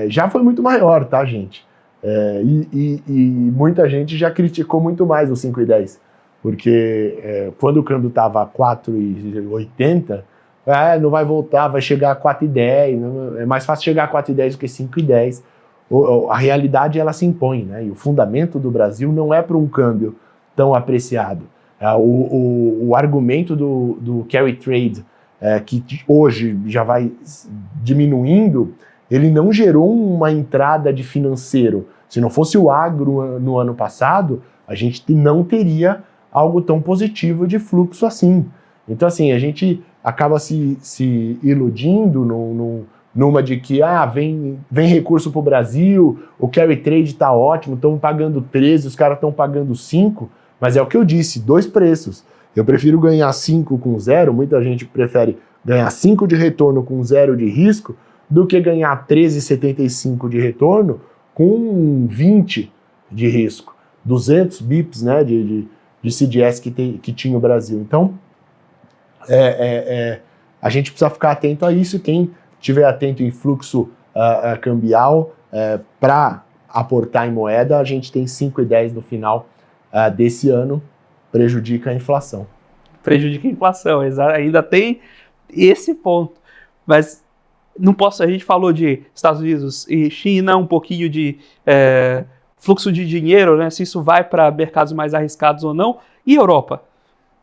Já foi muito maior, tá, gente? E muita gente já criticou muito mais o 5,10, porque quando o câmbio estava a 4,80, não vai voltar, vai chegar a 4,10, é mais fácil chegar a 4,10 do que 5,10. A realidade, ela se impõe, né? E o fundamento do Brasil não é para um câmbio tão apreciado. O argumento do carry trade, que hoje já vai diminuindo, ele não gerou uma entrada de financeiro. Se não fosse o agro no ano passado, a gente não teria algo tão positivo de fluxo assim. Então, assim, a gente acaba se iludindo numa de que vem recurso para o Brasil, o carry trade está ótimo, estão pagando 13, os caras estão pagando 5, mas é o que eu disse, 2 preços. Eu prefiro ganhar 5 com 0, muita gente prefere ganhar 5 de retorno com 0 de risco, do que ganhar 13,75 de retorno com 20 de risco. 200 bips, né, de CDS que tinha o Brasil. Então, a gente precisa ficar atento a isso. Quem estiver atento em fluxo cambial para aportar em moeda, a gente tem 5,10 no final desse ano, prejudica a inflação. Prejudica a inflação, ainda tem esse ponto. Mas não posso, a gente falou de Estados Unidos e China, um pouquinho de fluxo de dinheiro, né? Se isso vai para mercados mais arriscados ou não. E Europa?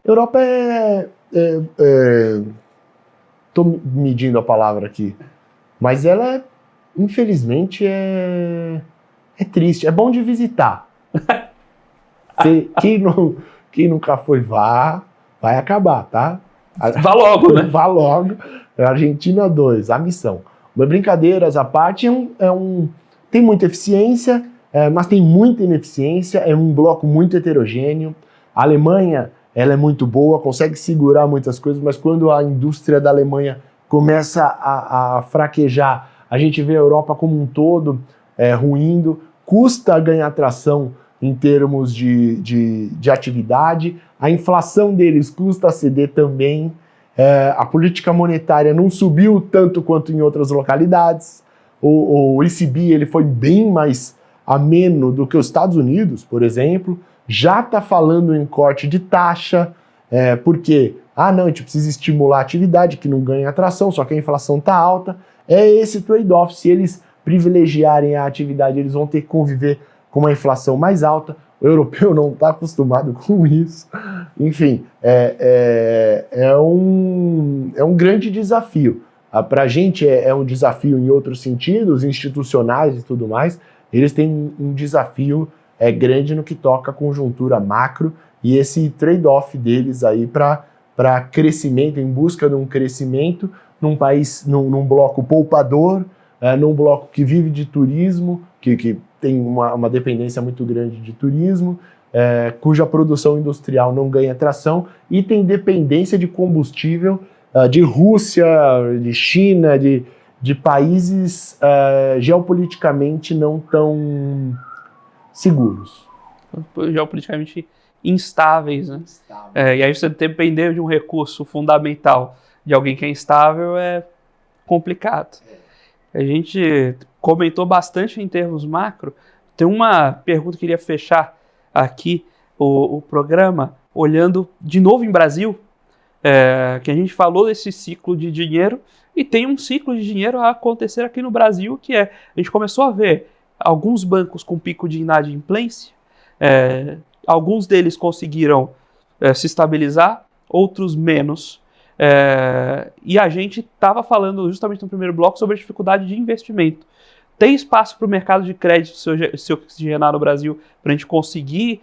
Europa estou medindo a palavra aqui, mas ela, infelizmente, é triste. É bom de visitar. Quem nunca foi, vai acabar, tá? Vá logo, né? Vá logo. Argentina 2, a missão. Mas brincadeiras à parte, tem muita eficiência, mas tem muita ineficiência, é um bloco muito heterogêneo. A Alemanha, ela é muito boa, consegue segurar muitas coisas, mas quando a indústria da Alemanha começa a fraquejar, a gente vê a Europa como um todo ruindo, custa ganhar tração em termos de atividade, a inflação deles custa ceder também, a política monetária não subiu tanto quanto em outras localidades, o ECB ele foi bem mais ameno do que os Estados Unidos, por exemplo, já está falando em corte de taxa, porque, não, a gente precisa estimular a atividade, que não ganha atração, só que a inflação está alta, é esse trade-off, se eles privilegiarem a atividade, eles vão ter que conviver com uma inflação mais alta, o europeu não está acostumado com isso, enfim, é um grande desafio. Para a gente é um desafio em outros sentidos, institucionais e tudo mais, eles têm um desafio grande no que toca a conjuntura macro e esse trade-off deles aí para crescimento, em busca de um crescimento num país, num bloco poupador, num bloco que vive de turismo, que tem uma dependência muito grande de turismo, cuja produção industrial não ganha tração e tem dependência de combustível de Rússia, de China, de países geopoliticamente não tão seguros. Geopoliticamente instáveis, né? E aí você depender de um recurso fundamental de alguém que é instável é complicado. A gente comentou bastante em termos macro. Tem uma pergunta que eu queria fechar aqui o programa, olhando de novo em Brasil, que a gente falou desse ciclo de dinheiro, e tem um ciclo de dinheiro a acontecer aqui no Brasil, que a gente começou a ver alguns bancos com pico de inadimplência, alguns deles conseguiram se estabilizar, outros menos. E a gente estava falando justamente no primeiro bloco sobre a dificuldade de investimento. Tem espaço para o mercado de crédito se oxigenar no Brasil para a gente conseguir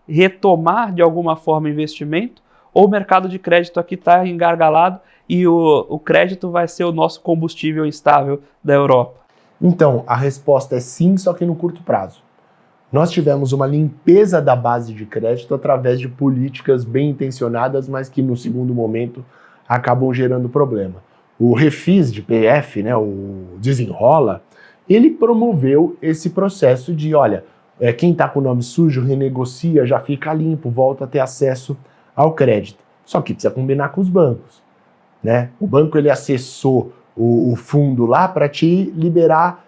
retomar de alguma forma investimento? Ou o mercado de crédito aqui está engargalado e o crédito vai ser o nosso combustível instável da Europa? Então, a resposta é sim, só que no curto prazo. Nós tivemos uma limpeza da base de crédito através de políticas bem intencionadas, mas que no segundo momento acabam gerando problema. O Refis de PF, né, o Desenrola, ele promoveu esse processo de, olha, quem está com o nome sujo renegocia, já fica limpo, volta a ter acesso ao crédito. Só que precisa combinar com os bancos, né? O banco ele acessou o fundo lá para te liberar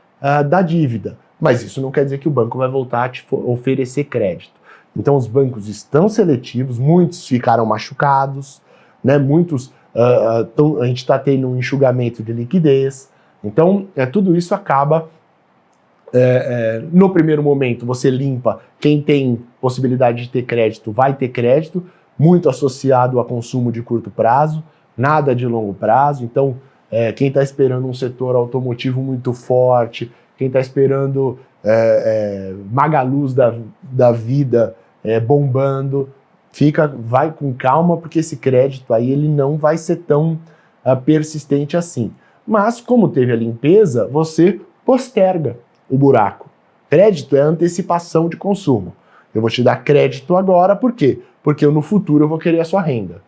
da dívida. Mas isso não quer dizer que o banco vai voltar a te oferecer crédito. Então os bancos estão seletivos, muitos ficaram machucados, né? Muitos, a gente está tendo um enxugamento de liquidez. Então tudo isso acaba, no primeiro momento você limpa, quem tem possibilidade de ter crédito vai ter crédito, muito associado a consumo de curto prazo, nada de longo prazo. Então quem está esperando um setor automotivo muito forte, quem está esperando Magaluz da vida bombando, vai com calma, porque esse crédito aí ele não vai ser tão persistente assim. Mas como teve a limpeza, você posterga o buraco. Crédito é antecipação de consumo. Eu vou te dar crédito agora, por quê? Porque no futuro eu vou querer a sua renda.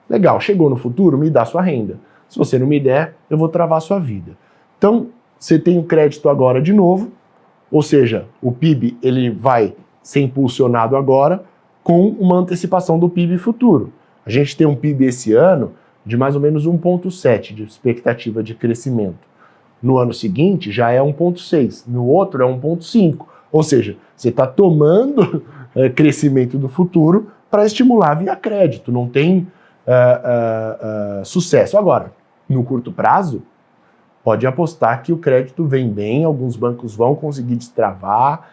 Legal, chegou no futuro, me dá a sua renda. Se você não me der, eu vou travar a sua vida. Então, você tem o crédito agora de novo, ou seja, o PIB ele vai ser impulsionado agora com uma antecipação do PIB futuro. A gente tem um PIB esse ano de mais ou menos 1,7 de expectativa de crescimento. No ano seguinte já é 1,6, no outro é 1,5. Ou seja, você está tomando crescimento do futuro para estimular via crédito, não tem sucesso. Agora, no curto prazo, pode apostar que o crédito vem bem, alguns bancos vão conseguir destravar,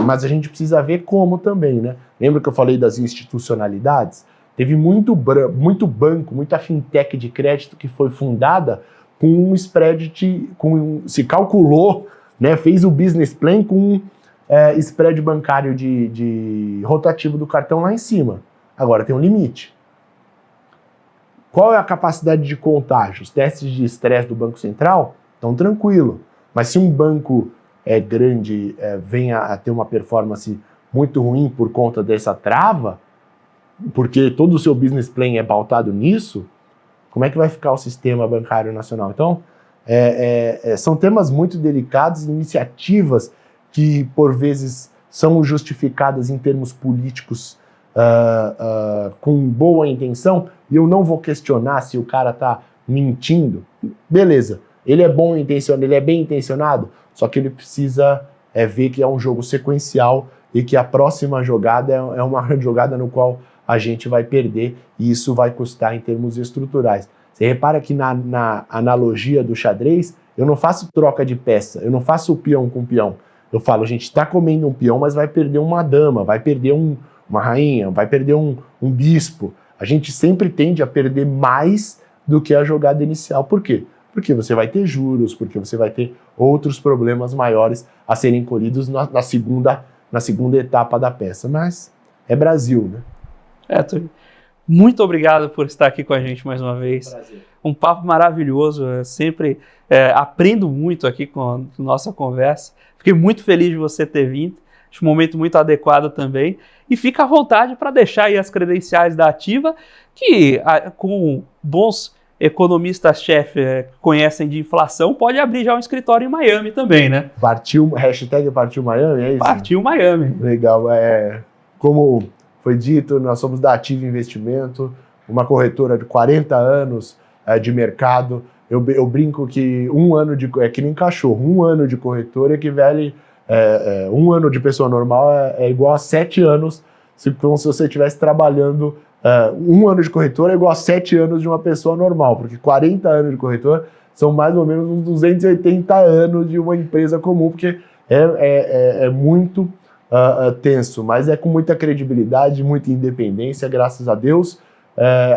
mas a gente precisa ver como também, né? Lembra que eu falei das institucionalidades? Teve muito banco, muita fintech de crédito que foi fundada com um spread se calculou, né? Fez o business plan com spread bancário de rotativo do cartão lá em cima. Agora tem um limite. Qual é a capacidade de contágio? Os testes de estresse do Banco Central estão tranquilo. Mas se um banco grande venha a ter uma performance muito ruim por conta dessa trava, porque todo o seu business plan é pautado nisso, como é que vai ficar o sistema bancário nacional? Então, são temas muito delicados, iniciativas que, por vezes, são justificadas em termos políticos com boa intenção, e eu não vou questionar se o cara está mentindo. Beleza, ele é bom intencionado, ele é bem intencionado, só que ele precisa ver que é um jogo sequencial e que a próxima jogada é uma jogada no qual a gente vai perder e isso vai custar em termos estruturais. Você repara que na analogia do xadrez, eu não faço troca de peça, eu não faço peão com peão. Eu falo, a gente está comendo um peão, mas vai perder uma dama, vai perder uma rainha, vai perder um bispo. A gente sempre tende a perder mais do que a jogada inicial. Por quê? Porque você vai ter juros, porque você vai ter outros problemas maiores a serem colhidos na segunda etapa da peça. Mas é Brasil, né? muito obrigado por estar aqui com a gente mais uma vez. Prazer. Um papo maravilhoso, eu sempre aprendo muito aqui com a nossa conversa. Fiquei muito feliz de você ter vindo, acho um momento muito adequado também. E fica à vontade para deixar aí as credenciais da Ativa, que com bons economistas-chefe conhecem de inflação, pode abrir já um escritório em Miami também, né? Hashtag Partiu Miami, é isso? Partiu Miami. Legal, como foi dito, nós somos da Ativa Investimento, uma corretora de 40 anos de mercado. Eu brinco que é que nem cachorro, 1 ano de corretora equivale 1 ano de pessoa normal é igual a 7 anos, como se você estivesse trabalhando. 1 ano de corretora é igual a 7 anos de uma pessoa normal, porque 40 anos de corretora são mais ou menos uns 280 anos de uma empresa comum, porque é muito tenso, mas é com muita credibilidade, muita independência, graças a Deus.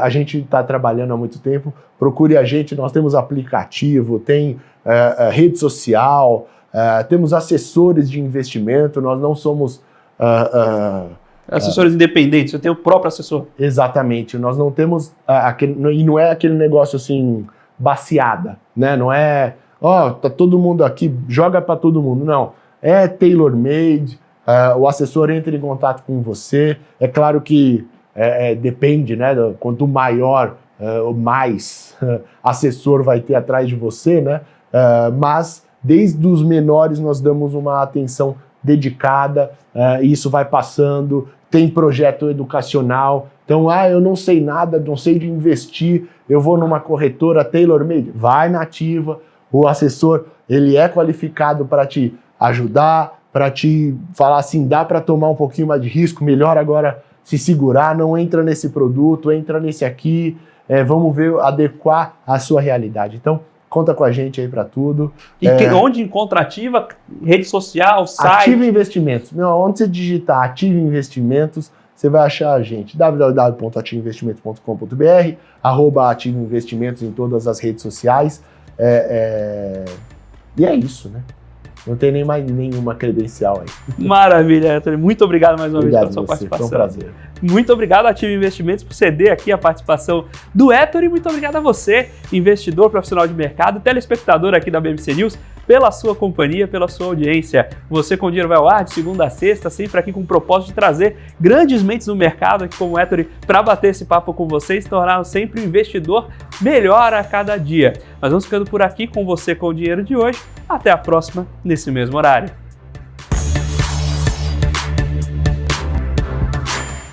A gente está trabalhando há muito tempo, procure a gente, nós temos aplicativo, tem rede social, temos assessores de investimento, nós não somos... assessores independentes, eu tenho o próprio assessor. Exatamente, nós não temos, e não é aquele negócio assim, baseada, né? Não é, tá todo mundo aqui, joga para todo mundo, não. É tailor-made, o assessor entra em contato com você, é claro que depende, né? Quanto maior, mais assessor vai ter atrás de você, né? Mas desde os menores nós damos uma atenção dedicada, e isso vai passando. Tem projeto educacional, então, eu não sei nada, não sei de investir, eu vou numa corretora tailor-made, vai na Ativa, o assessor, ele é qualificado para te ajudar, para te falar assim, dá para tomar um pouquinho mais de risco, melhor agora se segurar, não entra nesse produto, entra nesse aqui, vamos ver, adequar a sua realidade. Então, conta com a gente aí para tudo. E onde encontra Ativa? Rede social, site? Ativa Investimentos. Onde você digitar Ativa Investimentos, você vai achar a gente. www.ativainvestimentos.com.br, @Ativa Investimentos em todas as redes sociais. E é isso, né? Não tem nem mais nenhuma credencial aí. Maravilha, Ettore. Muito obrigado mais uma vez pela sua participação. Foi um prazer. Muito obrigado, Ativa Investimentos, por ceder aqui a participação do Ettore. E muito obrigado a você, investidor, profissional de mercado, telespectador aqui da BMC News, pela sua companhia, pela sua audiência. Você com Dinheiro vai ao ar de segunda a sexta, sempre aqui com o propósito de trazer grandes mentes no mercado, aqui como o Ettore, para bater esse papo com você e se tornar sempre um investidor melhor a cada dia. Nós vamos ficando por aqui com você com o Dinheiro de hoje. Até a próxima, nesse mesmo horário.